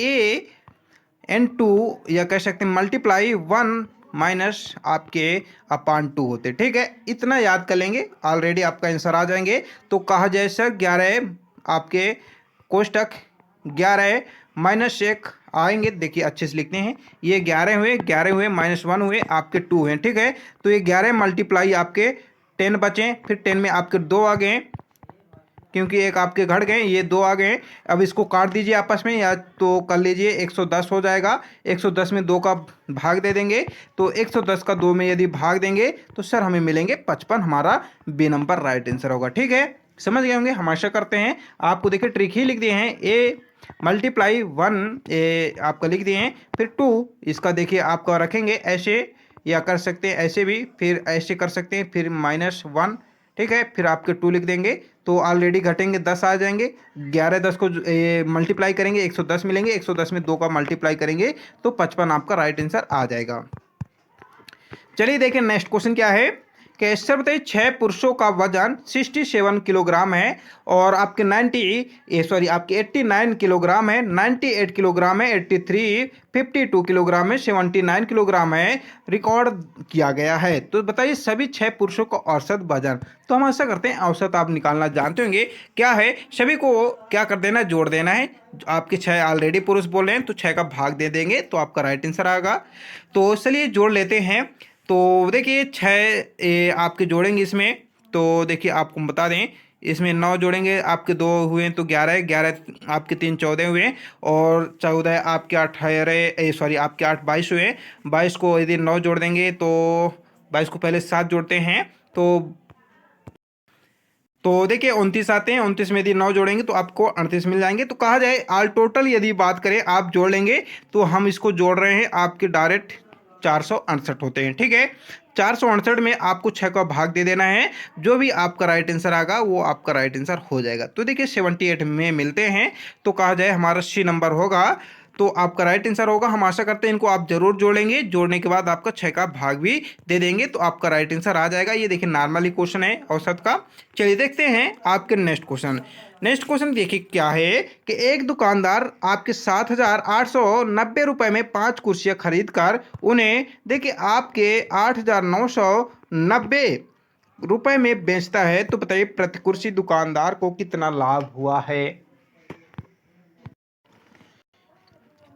AN2 या कह सकते हैं मल्टीप्लाई 1 माइनस आपके अपान 2 होते। ठीक है, इतना याद कर लेंगे ऑलरेडी आपका आंसर आ जाएंगे। तो कहा जाए सर 11 आपके कोष्टक 11 माइनस 1 आएंगे। देखिए अच्छे से लिखते हैं, ये 11 हुए माइनस 1 हुए आपके 2 हैं। ठीक है, तो ये 11 मल्टीप्लाई आपके 10 बचे, फिर 10 में आपके 2 आ गए क्योंकि एक आपके घट गए, ये 2 आ गए। अब इसको काट दीजिए आपस में या तो कर लीजिए 110 हो जाएगा। 110 में 2 का भाग दे देंगे, तो 110 का 2 में यदि भाग देंगे तो सर हमें मिलेंगे 55, हमारा बी नंबर राइट आंसर होगा। ठीक है, समझ गए होंगे, हम आशा करते हैं। आपको देखिए ट्रिक ही लिख दिए हैं, ए मल्टीप्लाई 1 आपका लिख दिए हैं, फिर 2 इसका देखिए आपका रखेंगे ऐसे, या कर सकते हैं ऐसे भी, फिर ऐसे कर सकते हैं, फिर -1। ठीक है, फिर आपके 2 लिख देंगे, तो ऑलरेडी घटेंगे 10 आ जाएंगे। 11 10 को मल्टीप्लाई करेंगे 110 मिलेंगे, 110 में 2 का मल्टीप्लाई करेंगे तो 55 आपका राइट आंसर आ जाएगा। चलिए देखिए नेक्स्ट क्वेश्चन क्या है कि सर बताइए 6 पुरुषों का वजन 67 किलोग्राम है और आपके 89 किलोग्राम है, 98 किलोग्राम है, 83 52 किलोग्राम है, 79 किलोग्राम है, रिकॉर्ड किया गया है। तो बताइए सभी 6 पुरुषों का औसत वजन। तो हम ऐसा करते हैं, औसत आप निकालना जानते होंगे क्या है, सभी को क्या कर देना, जोड़ देना है। आपके 6 ऑलरेडी पुरुष बोल रहे हैं तो 6 का भाग दे देंगे तो आपका राइट आंसर आएगा। तो चलिए जोड़ लेते हैं। तो देखिए 6 आपके जोड़ेंगे इसमें, तो देखिए आपको बता दें इसमें 9 जोड़ेंगे, आपके 2 हुए तो 11 आपके 3 14 हुए, और 14 आपके 18 सॉरी आपके 8 22 हुए। 22 को यदि 9 जोड़ देंगे तो 22 को पहले 7 जोड़ते हैं, तो देखिए 29 आते हैं। 29 में यदि 9 जोड़ेंगे तो आपको 38 मिल जाएंगे। तो कहा जाए ऑल टोटल यदि बात करें आप जोड़ लेंगे तो हम इसको जोड़ रहे हैं आपके डायरेक्ट 468 होते हैं। ठीक है, 468 में आपको 6 का भाग दे देना है, जो भी आपका राइट आंसर आएगा वो आपका राइट आंसर हो जाएगा। तो देखिए 78 में मिलते हैं, तो कहा जाए हमारा सी नंबर होगा, तो आपका राइट आंसर होगा। हम आशा करते हैं इनको आप जरूर जोड़ेंगे, जोड़ने के बाद आपका 6 का भाग भी दे देंगे तो आपका राइट आंसर आ जाएगा। ये देखिए नॉर्मली क्वेश्चन है औसत का। चलिए देखते हैं आपके नेक्स्ट क्वेश्चन। नेक्स्ट क्वेश्चन देखिए क्या है कि एक दुकानदार आपके 7,890 रुपए में 5 कुर्सियां खरीद कर उन्हें देखिए आपके 8,990 रुपए में बेचता है। तो बताइए प्रति कुर्सी दुकानदार को कितना लाभ हुआ है।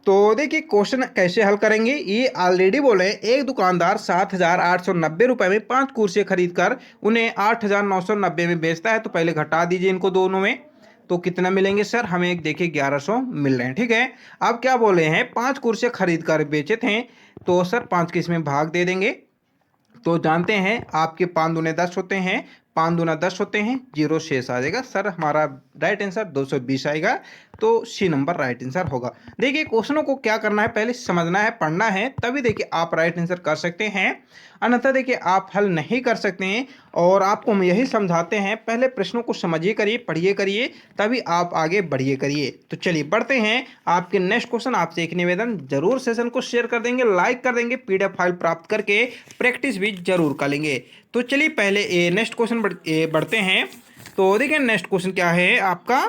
तो देखिए क्वेश्चन कैसे हल करेंगे, ये ऑलरेडी बोले एक दुकानदार 7,890 रुपए में 5 कुर्सियां खरीद कर उन्हें 8,990 में बेचता है। तो पहले घटा दीजिए इनको दोनों में, तो कितना मिलेंगे सर हमें, एक देखिए 1100 मिल रहे हैं। ठीक है, अब क्या बोले हैं 5 कुर्सियां खरीद कर बेचे थे, तो सर 5 के इसमें भाग दे देंगे। तो जानते हैं आपके 5 दूने 10 होते हैं, 5 दूना 10 होते हैं, 0 शेष आ जाएगा। सर हमारा राइट आंसर 220 आएगा, तो सी नंबर राइट आंसर होगा। देखिए क्वेश्चनों को क्या करना है, पहले समझना है, पढ़ना है, तभी देखिए आप राइट आंसर कर सकते हैं, अन्यथा देखिए आप हल नहीं कर सकते हैं। और आपको हम यही समझाते हैं, पहले प्रश्नों को समझिए करिए, पढ़िए करिए, तभी आप आगे बढ़िए करिए। तो चलिए बढ़ते हैं आपके नेक्स्ट क्वेश्चन। आपसे एक निवेदन, जरूर सेशन को शेयर कर देंगे, लाइक कर देंगे, PDF फाइल प्राप्त करके प्रैक्टिस भी जरूर कर लेंगे। तो चलिए पहले नेक्स्ट क्वेश्चन बढ़ते हैं। तो देखिए नेक्स्ट क्वेश्चन क्या है आपका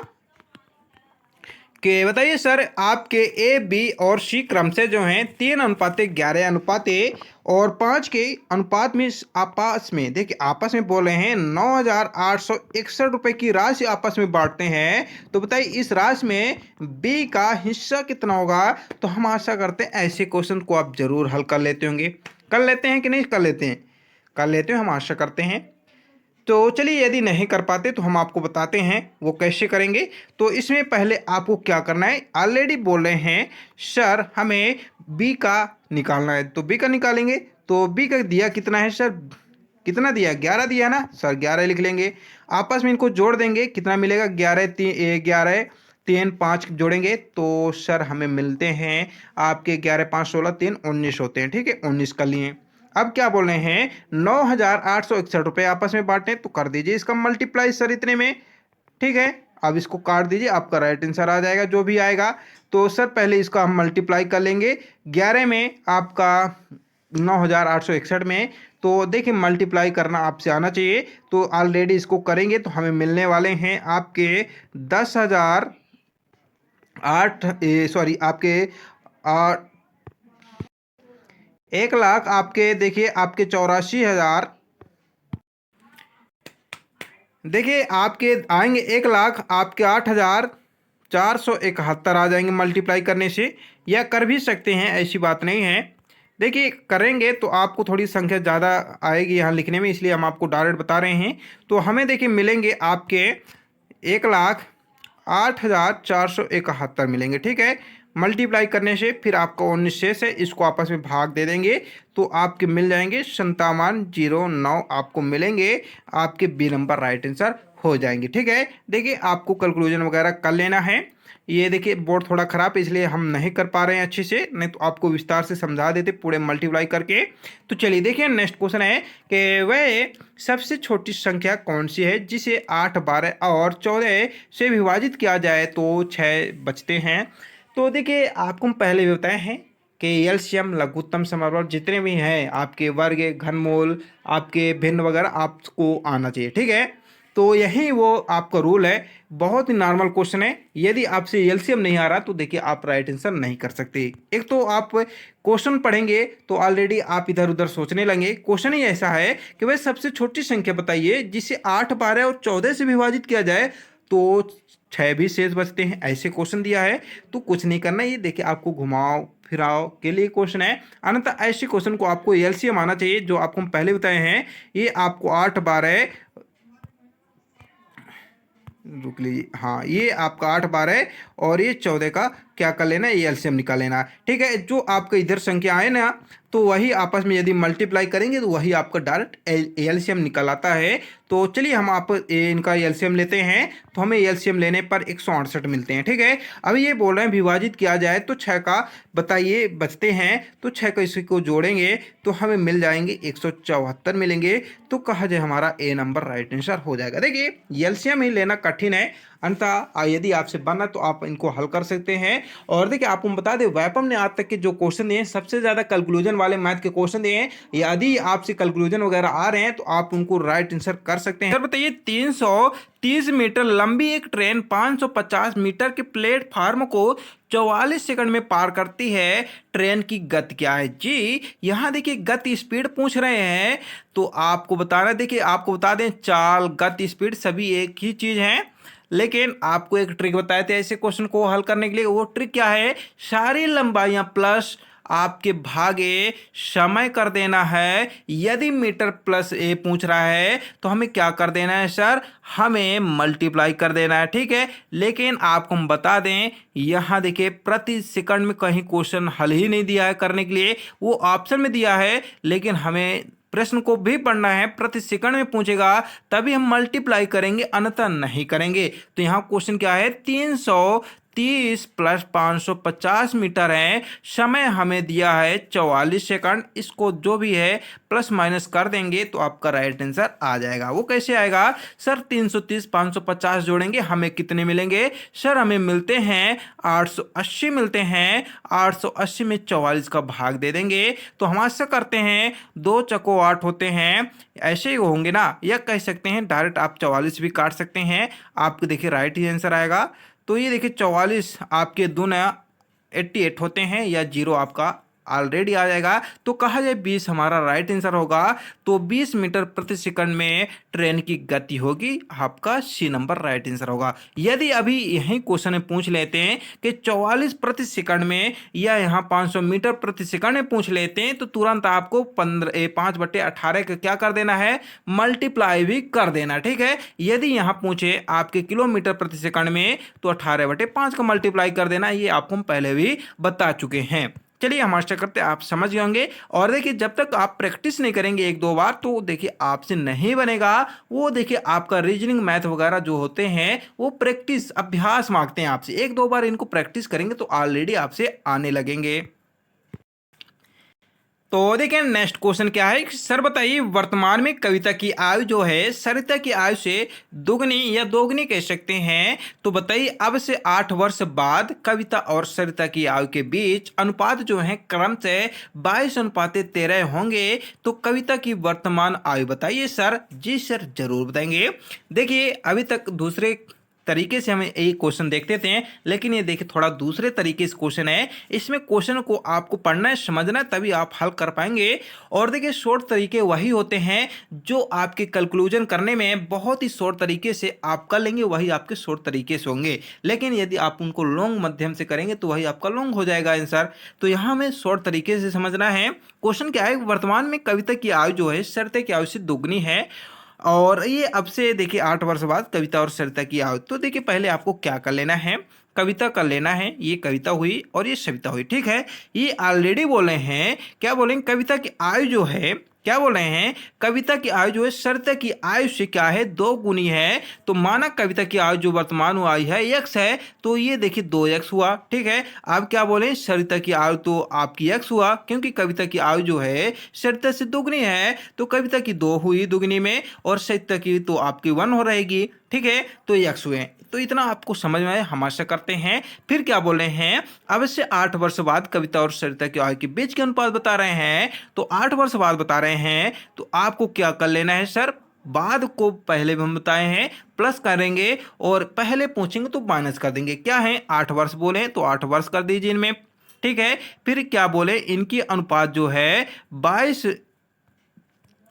कि बताइए सर आपके A, B और C क्रम से जो हैं 3:11 और 5 के अनुपात में आपस में देखिए आपस में बोल रहे हैं 9,861 रुपए की राशि आपस में बांटते हैं। तो बताइए इस राशि में B का हिस्सा कितना होगा। तो हम आशा करते हैं ऐसे क्वेश्चन को आप जरूर हल कर लेते होंगे, कर लेते हैं कि नहीं कर लेते हैं, कर लेते हैं, हम आशा करते हैं। तो चलिए यदि नहीं कर पाते तो हम आपको बताते हैं वो कैसे करेंगे। तो इसमें पहले आपको क्या करना है, ऑलरेडी बोल रहे हैं सर हमें बी का निकालना है, तो बी का निकालेंगे। तो बी का दिया कितना है सर, कितना दिया, 11 दिया ना सर, 11 लिख लेंगे। आपस में इनको जोड़ देंगे, कितना मिलेगा, 11 3 5 जोड़ेंगे तो सर हमें मिलते हैं आपके 11 5 16 3 19 होते हैं। ठीक है, 19 कर लिए। अब क्या बोल रहे हैं, 9,861 रुपये आपस में बांटे, तो कर दीजिए इसका मल्टीप्लाई सर इतने में। ठीक है, अब इसको काट दीजिए, आपका राइट आंसर आ जाएगा जो भी आएगा। तो सर पहले इसका हम मल्टीप्लाई कर लेंगे 11 में आपका 9,861 में। तो देखिए मल्टीप्लाई करना आपसे आना चाहिए, तो ऑलरेडी इसको करेंगे तो हमें मिलने वाले हैं आपके 1,000 आपके देखिए आपके 84,000, देखिए आपके आएंगे 1,00,000 आपके 8,471 आ जाएंगे मल्टीप्लाई करने से, या कर भी सकते हैं, ऐसी बात नहीं है। देखिए करेंगे तो आपको थोड़ी संख्या ज़्यादा आएगी यहाँ लिखने में, इसलिए हम आपको डायरेक्ट बता रहे हैं। तो हमें देखिए मिलेंगे आपके 1,08,471 मिलेंगे। ठीक है, मल्टीप्लाई करने से फिर आपका 19 से इसको आपस में भाग दे देंगे तो आपके मिल जाएंगे 5709 आपको मिलेंगे, आपके बी नंबर राइट आंसर हो जाएंगे। ठीक है, देखिए आपको कैलकुलेशन वगैरह कर लेना है। ये देखिए बोर्ड थोड़ा ख़राब है इसलिए हम नहीं कर पा रहे हैं अच्छे से, नहीं तो आपको विस्तार से समझा देते पूरे मल्टीप्लाई करके। तो चलिए देखिए नेक्स्ट क्वेश्चन है कि वह सबसे छोटी संख्या कौन सी है जिसे 8 12 और 14 से विभाजित किया जाए तो 6 बचते हैं। तो देखिए आपको हम पहले भी बताए हैं कि एलसीएम लघुत्तम समारोह जितने भी हैं आपके वर्ग घनमूल आपके भिन्न वगैरह आपको आना चाहिए। ठीक है, तो यही वो आपका रूल है, बहुत ही नॉर्मल क्वेश्चन है। यदि आपसे एलसीएम नहीं आ रहा तो देखिए आप राइट आंसर नहीं कर सकते। एक तो आप क्वेश्चन पढ़ेंगे तो ऑलरेडी आप इधर उधर सोचने लगेंगे। क्वेश्चन ही ऐसा है कि भाई सबसे छोटी संख्या बताइए जिसे 8 12 और 14 से विभाजित किया जाए तो 6 भी शेष बचते हैं, ऐसे क्वेश्चन दिया है। तो कुछ नहीं करना, ये देखिए आपको घुमाओ फिराओ के लिए क्वेश्चन है, अन्यथा ऐसे क्वेश्चन को आपको एलसीएम आना चाहिए जो आपको हम पहले बताए हैं। ये आपको 8 12 रुक लीजिए, हाँ ये आपका 8 12 और ये 14 का क्या कर लेना है, ये एलसीएम निकाल लेना। ठीक है, जो आपका इधर संख्या आए ना तो वही आपस में यदि मल्टीप्लाई करेंगे तो वही आपका डायरेक्ट एलसीएम निकल आता है। तो चलिए हम आप इनका एलसीएम लेते हैं, तो हमें एलसीएम लेने पर 168 मिलते हैं। ठीक है, अभी ये बोल रहे हैं विभाजित किया जाए तो 6 का बताइए बचते हैं, तो 6 का इसी को जोड़ेंगे तो हमें मिल जाएंगे 174 मिलेंगे। तो कहा जाए हमारा ए नंबर राइट आंसर हो जाएगा। देखिए एलसीएम ही लेना कठिन है, अंततः यदि आपसे बना तो आप इनको हल कर सकते हैं। और देखिए आपको बता दें व्यापम ने आज तक के जो क्वेश्चन दिए सबसे ज़्यादा कैलकुलेशन वाले मैथ के क्वेश्चन दिए हैं। यदि आपसे कैलकुलेशन वगैरह आ रहे हैं तो आप उनको राइट आंसर कर सकते हैं। सर बताइए 330 मीटर लंबी एक ट्रेन 550 मीटर के प्लेटफार्म को 44 सेकंड में पार करती है, ट्रेन की गति क्या है जी। यहाँ देखिए गति स्पीड पूछ रहे हैं तो आपको बताना, देखिए आपको बता दें चाल गति स्पीड सभी एक ही चीज़ है, लेकिन आपको एक ट्रिक बताए थे ऐसे क्वेश्चन को हल करने के लिए। वो ट्रिक क्या है, सारी लंबाइयां प्लस आपके भागे समय कर देना है। यदि मीटर प्लस ए पूछ रहा है तो हमें क्या कर देना है सर, हमें मल्टीप्लाई कर देना है। ठीक है, लेकिन आपको हम बता दें यहाँ देखिए प्रति सेकंड में कहीं क्वेश्चन हल ही नहीं दिया है करने के लिए, वो ऑप्शन में दिया है, लेकिन हमें प्रश्न को भी पढ़ना है, प्रति सेकंड में पूछेगा तभी हम मल्टीप्लाई करेंगे, अन्यथा नहीं करेंगे। तो यहाँ क्वेश्चन क्या है, 330 प्लस 550 मीटर है, समय हमें दिया है 44 सेकंड, इसको जो भी है प्लस माइनस कर देंगे तो आपका राइट आंसर आ जाएगा। वो कैसे आएगा सर, 330 550 जोड़ेंगे हमें कितने मिलेंगे सर, हमें मिलते हैं 880 मिलते हैं। 880 में 44 का भाग दे देंगे तो हम ऐसा करते हैं 2 चको 8 होते हैं, ऐसे ही होंगे ना, या कह सकते हैं डायरेक्ट आप 44 भी काट सकते हैं, आपको देखिए राइट ही आंसर आएगा। तो ये देखिए 44 आपके 2 नया 88 होते हैं, या 0 आपका ऑलरेडी आ जाएगा। तो कहा जाए 20 हमारा राइट आंसर होगा। तो 20 मीटर प्रति सेकंड में ट्रेन की गति होगी, आपका सी नंबर राइट आंसर होगा। यदि अभी यही क्वेश्चन में पूछ लेते हैं कि 44 प्रति सेकंड में या यहाँ 500 मीटर प्रति सेकंड में पूछ लेते हैं तो तुरंत आपको 5/18 का क्या कर देना है, मल्टीप्लाई भी कर देना। ठीक है, यदि यहाँ पूछे आपके किलोमीटर प्रति सेकंड में तो 18/5 का मल्टीप्लाई कर देना, ये आपको हम पहले भी बता चुके हैं। चलिए हम आशा करते हैं आप समझ गए होंगे। और देखिए जब तक आप प्रैक्टिस नहीं करेंगे एक दो बार तो देखिए आपसे नहीं बनेगा। वो देखिए आपका रीजनिंग मैथ वगैरह जो होते हैं वो प्रैक्टिस अभ्यास मांगते हैं आपसे, एक दो बार इनको प्रैक्टिस करेंगे तो ऑलरेडी आपसे आने लगेंगे। तो देखिए नेक्स्ट क्वेश्चन क्या है, सर बताइए वर्तमान में कविता की आयु जो है सरिता की आयु से दुगनी या दोगुनी कह सकते हैं। तो बताइए अब से 8 वर्ष बाद कविता और सरिता की आयु के बीच अनुपात जो है क्रम से 22:13 होंगे। तो कविता की वर्तमान आयु बताइए सर। जी सर जरूर बताएंगे। देखिए अभी तक दूसरे तरीके से हम एक क्वेश्चन देखते थे, लेकिन ये देखिए थोड़ा दूसरे तरीके से क्वेश्चन है। इसमें क्वेश्चन को आपको पढ़ना है, समझना है, तभी आप हल कर पाएंगे। और देखिए शॉर्ट तरीके वही होते हैं जो आपके कंक्लूजन करने में बहुत ही शॉर्ट तरीके से आप कर लेंगे, वही आपके शॉर्ट तरीके से होंगे। लेकिन यदि आप उनको लॉन्ग माध्यम से करेंगे तो वही आपका लॉन्ग हो जाएगा आंसर। तो यहाँ हमें शॉर्ट तरीके से समझना है। क्वेश्चन क्या है, वर्तमान में कविता की आयु जो है सरिता की आयु से दोगुनी है और ये अब से देखिए 8 वर्ष बाद कविता और सरिता की आयु। तो देखिए पहले आपको क्या कर लेना है, कविता कर लेना है। ये कविता हुई और ये सविता हुई, ठीक है। ये ऑलरेडी बोले हैं, क्या बोलेंगे, कविता की आयु जो है, क्या बोल रहे हैं, कविता की आयु जो है सरिता की आयु से क्या है 2 गुनी है। तो माना कविता की आयु जो वर्तमान आयु है x है, तो ये देखिए 2x हुआ, ठीक है। अब क्या बोले, सरिता की आयु तो आपकी x हुआ, क्योंकि कविता की आयु जो है सरिता से दोगुनी है। तो कविता की 2 हुई दुगनी में और सरिता की तो आपकी 1 हो रहेगी, ठीक है। तो x हुए। तो इतना आपको समझ में आए, हम आशा करते हैं। फिर क्या बोल रहे हैं, अवश्य 8 वर्ष बाद कविता और सरिता की आयु के बीच के अनुपात बता रहे हैं। तो 8 वर्ष बाद बता रहे हैं तो आपको क्या कर लेना है सर, बाद को पहले भी हम बताए हैं प्लस करेंगे और पहले पूछेंगे तो माइनस कर देंगे। क्या है, 8 वर्ष बोले तो 8 वर्ष कर दीजिए इनमें, ठीक है। फिर क्या बोले, इनकी अनुपात जो है 22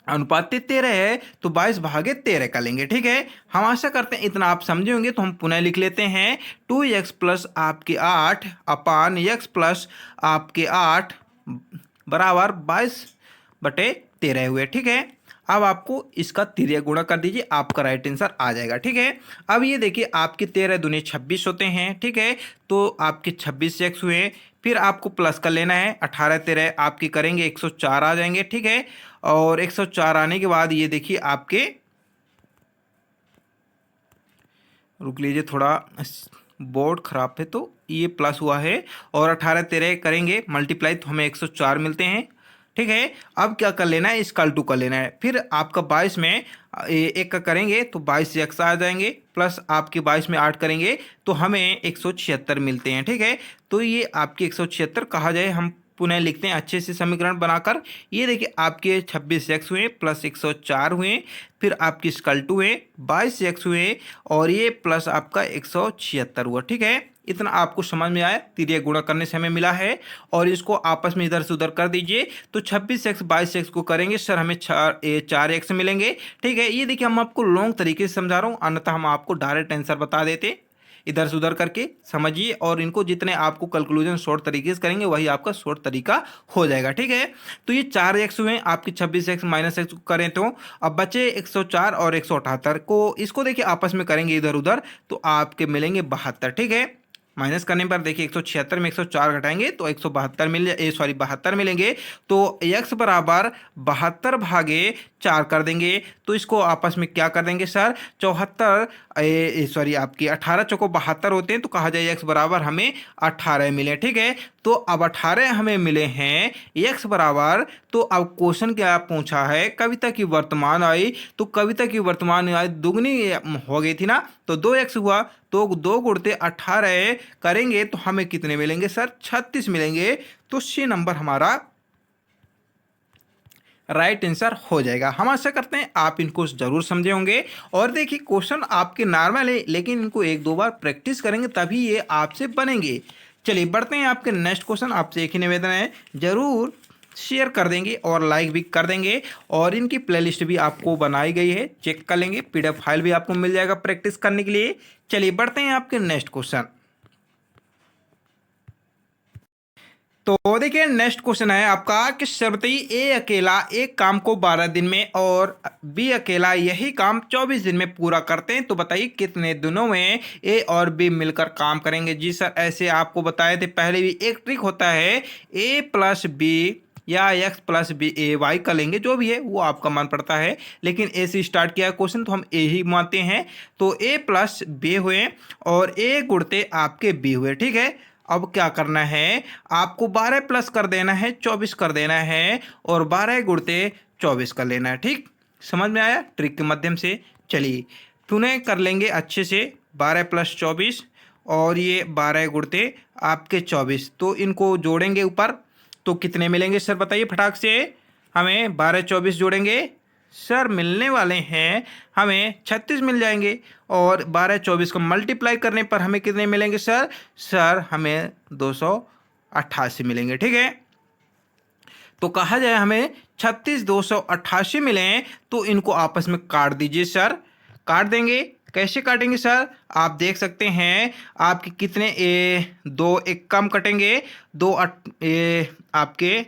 अनुपात 13 है, तो 22/13 कर लेंगे, ठीक है। हम आशा करते हैं इतना आप समझे होंगे। तो हम पुनः लिख लेते हैं 2x प्लस आपके 8 अपान x प्लस आपके 8 बराबर 22/13 हुए, ठीक है। अब आपको इसका तिर्यक गुणा कर दीजिए, आपका राइट आंसर आ जाएगा, ठीक है। अब ये देखिए आपके 13 दूनी 26 होते हैं, ठीक है। तो आपके 26x हुए। फिर आपको प्लस कर लेना है, 18 13 आपके करेंगे 104 आ जाएंगे, ठीक है। और 104 आने के बाद ये देखिए आपके, रुक लीजिए थोड़ा बोर्ड खराब है, तो ये प्लस हुआ है और 18 13 करेंगे मल्टीप्लाई तो हमें 104 मिलते हैं, ठीक है। अब क्या कर लेना है, इसका टू कर लेना है। फिर आपका 22 में एक का करेंगे तो 22x आ जाएंगे, प्लस आपके 22 में 8 करेंगे तो हमें 176 मिलते हैं, ठीक है। तो ये आपके 176 कहा जाए, हम पुनः लिखते हैं अच्छे से समीकरण बनाकर। ये देखिए आपके 26x हुए प्लस 104 हुए, फिर आपकी स्कल टू हुए 22x हुए और ये प्लस आपका 176 हुआ, ठीक है। इतना आपको समझ में आया, तिर्यक गुणा करने से हमें मिला है। और इसको आपस में इधर से उधर कर दीजिए तो 26x 22x को करेंगे सर हमें 4x मिलेंगे, ठीक है। ये देखिए हम आपको लॉन्ग तरीके से समझा रहा हूँ, अन्यथा हम आपको डायरेक्ट आंसर बता देते। इधर से उधर करके समझिए और इनको जितने आपको कंक्लूजन शॉर्ट तरीके से करेंगे वही आपका शॉर्ट तरीका हो जाएगा, ठीक है। तो ये 4x हुए, आपके 26x माइनस एक्स करें तो अब बचे 104 और 178 को, इसको देखिए आपस में करेंगे इधर उधर तो आपके मिलेंगे 72, ठीक है। माइनस करने पर देखिए 176 में 104 घटाएंगे तो 172 72 मिलेंगे। तो x बराबर 72/4 कर देंगे। तो इसको आपस में क्या कर देंगे सर, 74 आपकी 18 चौको 72 होते हैं, तो कहा जाए x बराबर हमें 18 मिले, ठीक है। तो अब 18 हमें मिले हैं x बराबर। तो अब क्वेश्चन क्या पूछा है, कविता की वर्तमान आयु। तो कविता की वर्तमान आयु दुगनी हो गई थी ना, तो 2x हुआ, तो 2 गुणते 18 करेंगे तो हमें कितने मिलेंगे सर, 36 मिलेंगे। तो C नंबर हमारा राइट आंसर हो जाएगा। हम आशा करते हैं आप इनको जरूर समझे होंगे। और देखिए क्वेश्चन आपके नॉर्मल है, लेकिन इनको एक दो बार प्रैक्टिस करेंगे तभी ये आपसे बनेंगे। चलिए बढ़ते हैं आपके नेक्स्ट क्वेश्चन। आपसे एक ही निवेदन है, जरूर शेयर कर देंगे और लाइक भी कर देंगे। और इनकी प्लेलिस्ट भी आपको बनाई गई है, चेक कर लेंगे, PDF फाइल भी आपको मिल जाएगा प्रैक्टिस करने के लिए। चलिए बढ़ते हैं आपके नेक्स्ट क्वेश्चन। तो देखिए नेक्स्ट क्वेश्चन है आपका कि शर्ती ए अकेला एक काम को 12 दिन में और बी अकेला यही काम 24 दिन में पूरा करते हैं, तो बताइए कितने दिनों में ए और बी मिलकर काम करेंगे। जी सर, ऐसे आपको बताए थे पहले भी। एक ट्रिक होता है ए प्लस बी या एक्स प्लस बी ए वाई का लेंगे, जो भी है वो आपका मन पड़ता है, लेकिन ए से स्टार्ट किया क्वेश्चन तो हम ए ही मानते हैं। तो ए प्लस बी हुए और ए गुणते आपके बी हुए, ठीक है। अब क्या करना है, आपको 12 प्लस कर देना है, 24 कर देना है और 12 गुणते 24 कर लेना है। ठीक, समझ में आया ट्रिक के माध्यम से। चलिए पुनः कर लेंगे अच्छे से। 12 प्लस 24 और ये 12 गुणते आपके 24, तो इनको जोड़ेंगे ऊपर तो कितने मिलेंगे सर बताइए फटाक से। हमें 12 24 जोड़ेंगे सर, मिलने वाले हैं हमें 36 मिल जाएंगे। और 12 24 को मल्टीप्लाई करने पर हमें कितने मिलेंगे सर? सर हमें 288 मिलेंगे, ठीक है। तो कहा जाए हमें 36 288 मिले, तो इनको आपस में काट दीजिए सर। काट देंगे, कैसे काटेंगे सर? आप देख सकते हैं आपके कितने दो एक कम कटेंगे, आपके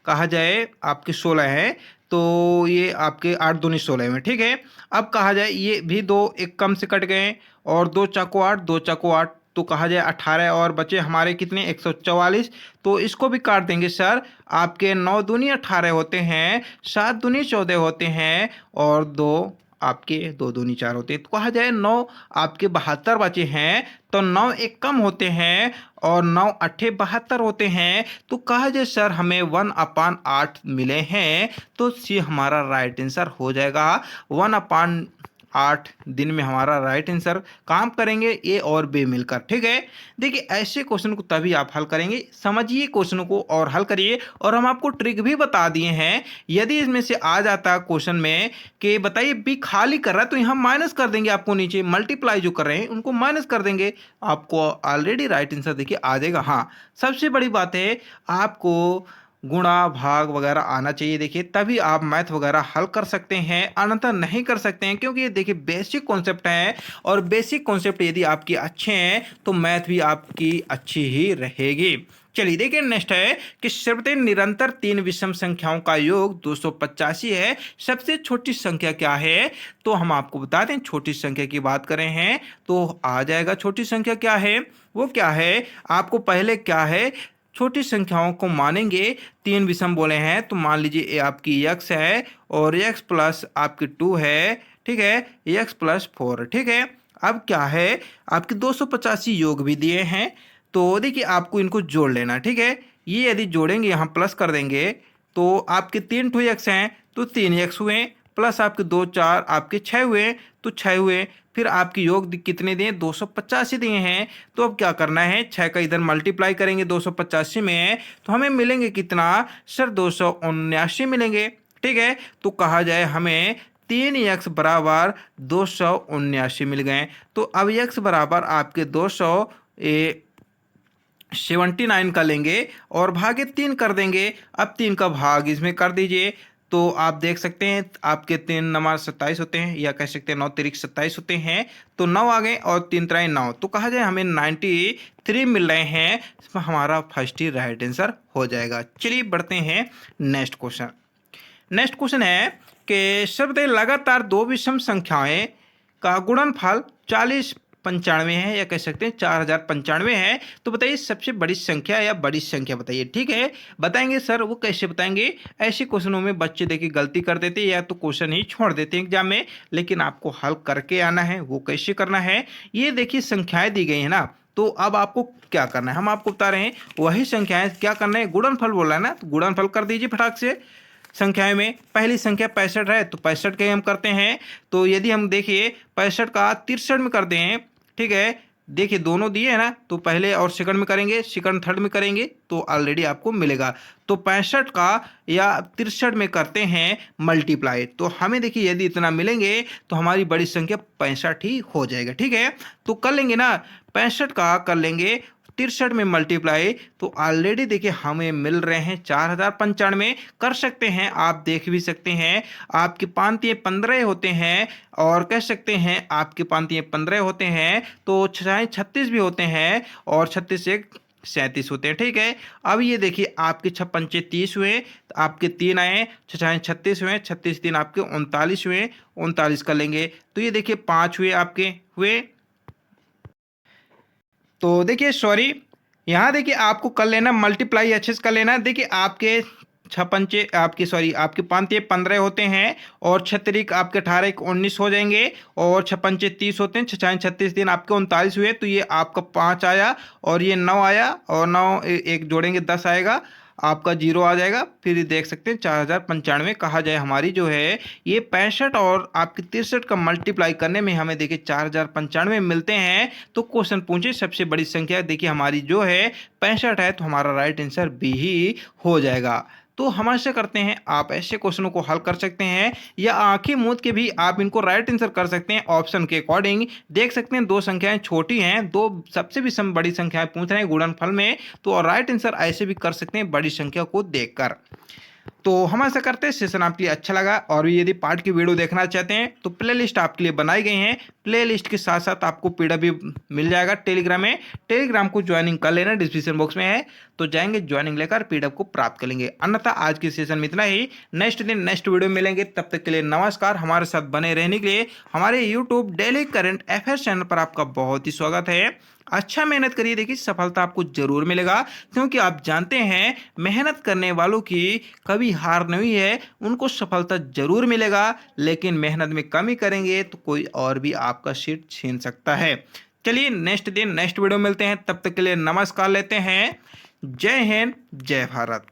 कहा जाए आपके 16 है, तो ये आपके 8 दूनी 16 में, ठीक है। अब कहा जाए ये भी दो एक कम से कट गए और 2 चाको 8, 2 चाको 8, तो कहा जाए 18 और बचे हमारे कितने 144, तो इसको भी काट देंगे सर। आपके 9 दूनी 18 होते हैं, 7 दूनी 14 होते हैं और 2 आपके 2 दूनी 4 होते हैं, तो कहा जाए 9 आपके 72 बचे हैं। तो 9 एक कम होते हैं और 9 अट्ठे 72 होते हैं, तो कहा जाए सर हमें 1/8 मिले हैं, तो सी हमारा राइट आंसर हो जाएगा। 1/8 दिन में हमारा राइट आंसर काम करेंगे ए और बी मिलकर, ठीक है। देखिए ऐसे क्वेश्चन को तभी आप हल करेंगे, समझिए क्वेश्चन को और हल करिए। और हम आपको ट्रिक भी बता दिए हैं, यदि इसमें से आ जाता क्वेश्चन में कि बताइए बी खाली कर रहा है, तो यहाँ माइनस कर देंगे आपको, नीचे मल्टीप्लाई जो कर रहे हैं उनको माइनस कर देंगे, आपको ऑलरेडी राइट आंसर देखिए आ जाएगा। हाँ, सबसे बड़ी बात है आपको गुणा भाग वगैरह आना चाहिए, देखिए तभी आप मैथ वगैरह हल कर सकते हैं, अन्यथा नहीं कर सकते हैं, क्योंकि ये देखिए बेसिक कॉन्सेप्ट है और बेसिक कॉन्सेप्ट यदि आपके अच्छे हैं तो मैथ भी आपकी अच्छी ही रहेगी। चलिए देखिए नेक्स्ट है कि सर्वते निरंतर 3 विषम संख्याओं का योग 285 है, सबसे छोटी संख्या क्या है? तो हम आपको बता दें, छोटी संख्या की बात करें हैं तो आ जाएगा छोटी संख्या क्या है, वो क्या है आपको पहले क्या है, छोटी संख्याओं को मानेंगे। 3 विषम बोले हैं तो मान लीजिए ये आपकी x है और x प्लस आपकी 2 है, ठीक है, x प्लस 4, ठीक है। अब क्या है आपके 285 योग भी दिए हैं, तो देखिए आपको इनको जोड़ लेना, ठीक है। ये यदि जोड़ेंगे यहाँ प्लस कर देंगे तो आपके 3 टू x हैं तो 3x हुए, प्लस आपके 2 4 आपके 6 हुए, तो 6 हुए। फिर आपके योग कितने दिए? 285 दिए हैं। तो अब क्या करना है, 6 का इधर मल्टीप्लाई करेंगे 285 में, तो हमें मिलेंगे कितना सर? 279 मिलेंगे, ठीक है। तो कहा जाए हमें 3x बराबर 279 मिल गए। तो अब x बराबर आपके 279 का लेंगे और भागे 3 कर देंगे। अब 3 का भाग इसमें कर दीजिए, तो आप देख सकते हैं आपके 3 नंबर 27 होते हैं, या कह सकते हैं 9 तिरिक 27 होते हैं, तो 9 आ गए और 3 3 9, तो कहा जाए हमें 93 मिल रहे हैं। इसमें हमारा फर्स्ट ही राइट आंसर हो जाएगा। चलिए बढ़ते हैं नेक्स्ट क्वेश्चन। नेक्स्ट क्वेश्चन है कि शब्द लगातार 2 विषम संख्याएं का गुणनफल 4095 है, या कह सकते हैं 4095 है, तो बताइए सबसे बड़ी संख्या या बड़ी संख्या बताइए, ठीक है। बताएंगे सर, वो कैसे बताएंगे? ऐसे क्वेश्चनों में बच्चे देखिए गलती कर देते हैं या तो क्वेश्चन ही छोड़ देते हैं एग्जाम में, लेकिन आपको हल करके आना है। वो कैसे करना है, ये देखिए संख्याएं दी गई है ना, तो अब आपको क्या करना है हम आपको बता रहे हैं। वही संख्याएं क्या करना है, गुणनफल बोला है ना, तो गुणनफल कर दीजिए फटाक से। संख्याएं में पहली संख्या 65 है तो 65 के हम करते हैं, तो यदि हम देखिए 65 का 63 में कर दें, ठीक है, देखिए दोनों दिए है ना, तो पहले और सेकंड में करेंगे, सेकंड थर्ड में करेंगे तो ऑलरेडी आपको मिलेगा। तो 65 का या 63 में करते हैं मल्टीप्लाई, तो हमें देखिए यदि इतना मिलेंगे तो हमारी बड़ी संख्या 65 ही हो जाएगा, ठीक है। तो कर लेंगे ना, 65 का कर लेंगे 63 में मल्टीप्लाई, तो ऑलरेडी देखिए हमें मिल रहे हैं 4095। कर सकते हैं, आप देख भी सकते हैं, आपके 5 15 होते हैं और कह सकते हैं आपके 5 15 होते हैं, तो 36 भी होते हैं और 36 एक 37 होते हैं। ठीक है, अब ये देखिए आपके 6 पंचे 30 हुए, तो आपके 3 आए, 6 36 हुए, 36 3 आपके 39 हुए, 39 कर लेंगे तो ये देखिए 5 हुए आपके हुए। तो देखिए सॉरी, यहाँ देखिए आपको कर लेना मल्टीप्लाई अच्छे से कर लेना। देखिए आपके 6 पंचे आपके सॉरी आपके 5 ये 15 होते हैं, और 6 तिरिक आपके 18 एक 19 हो जाएंगे, और 6 पंचे 30 होते हैं, 6 36 दिन आपके 39 हुए, तो ये आपका 5 आया और ये 9 आया, और 9 एक जोड़ेंगे 10 आएगा, आपका 0 आ जाएगा। फिर ये देख सकते हैं 4095 कहा जाए हमारी जो है ये 65 और आपके 63 का मल्टीप्लाई करने में हमें देखिए 4095 मिलते हैं। तो क्वेश्चन पूछे सबसे बड़ी संख्या देखिए हमारी जो है 65 है, तो हमारा राइट आंसर बी ही हो जाएगा। तो हम ऐसे करते हैं, आप ऐसे क्वेश्चनों को हल कर सकते हैं, या आंखें मूंद के भी आप इनको राइट आंसर कर सकते हैं ऑप्शन के अकॉर्डिंग। देख सकते हैं दो संख्याएं छोटी हैं, दो सबसे भी बड़ी संख्याएं पूछ रहे हैं गुणनफल में, तो राइट आंसर ऐसे भी कर सकते हैं बड़ी संख्या को देखकर। तो हम ऐसा करते हैं, सेशन आपके लिए अच्छा लगा और भी यदि पार्ट की वीडियो देखना चाहते हैं तो प्ले लिस्ट आपके लिए बनाई गई हैं। प्ले लिस्ट के साथ साथ आपको पीडीएफ भी मिल जाएगा टेलीग्राम में। टेलीग्राम को ज्वाइनिंग कर लेना, डिस्क्रिप्शन बॉक्स में है, तो जाएंगे ज्वाइनिंग लेकर पीडीएफ को प्राप्त कर लेंगे। अन्यथा आज के सेशन में इतना ही, नेक्स्ट दिन नेक्स्ट वीडियो में मिलेंगे, तब तक के लिए नमस्कार। हमारे साथ बने रहने के लिए हमारे YouTube daily current affairs channel पर आपका बहुत ही स्वागत है। अच्छा मेहनत करिए, देखिए सफलता आपको जरूर मिलेगा, क्योंकि आप जानते हैं मेहनत करने वालों की कभी हार नहीं है, उनको सफलता जरूर मिलेगा, लेकिन मेहनत में कमी करेंगे तो कोई और भी आपका सीट छीन सकता है। चलिए नेक्स्ट दिन नेक्स्ट वीडियो मिलते हैं, तब तक के लिए नमस्कार लेते हैं। जय हिंद, जय भारत।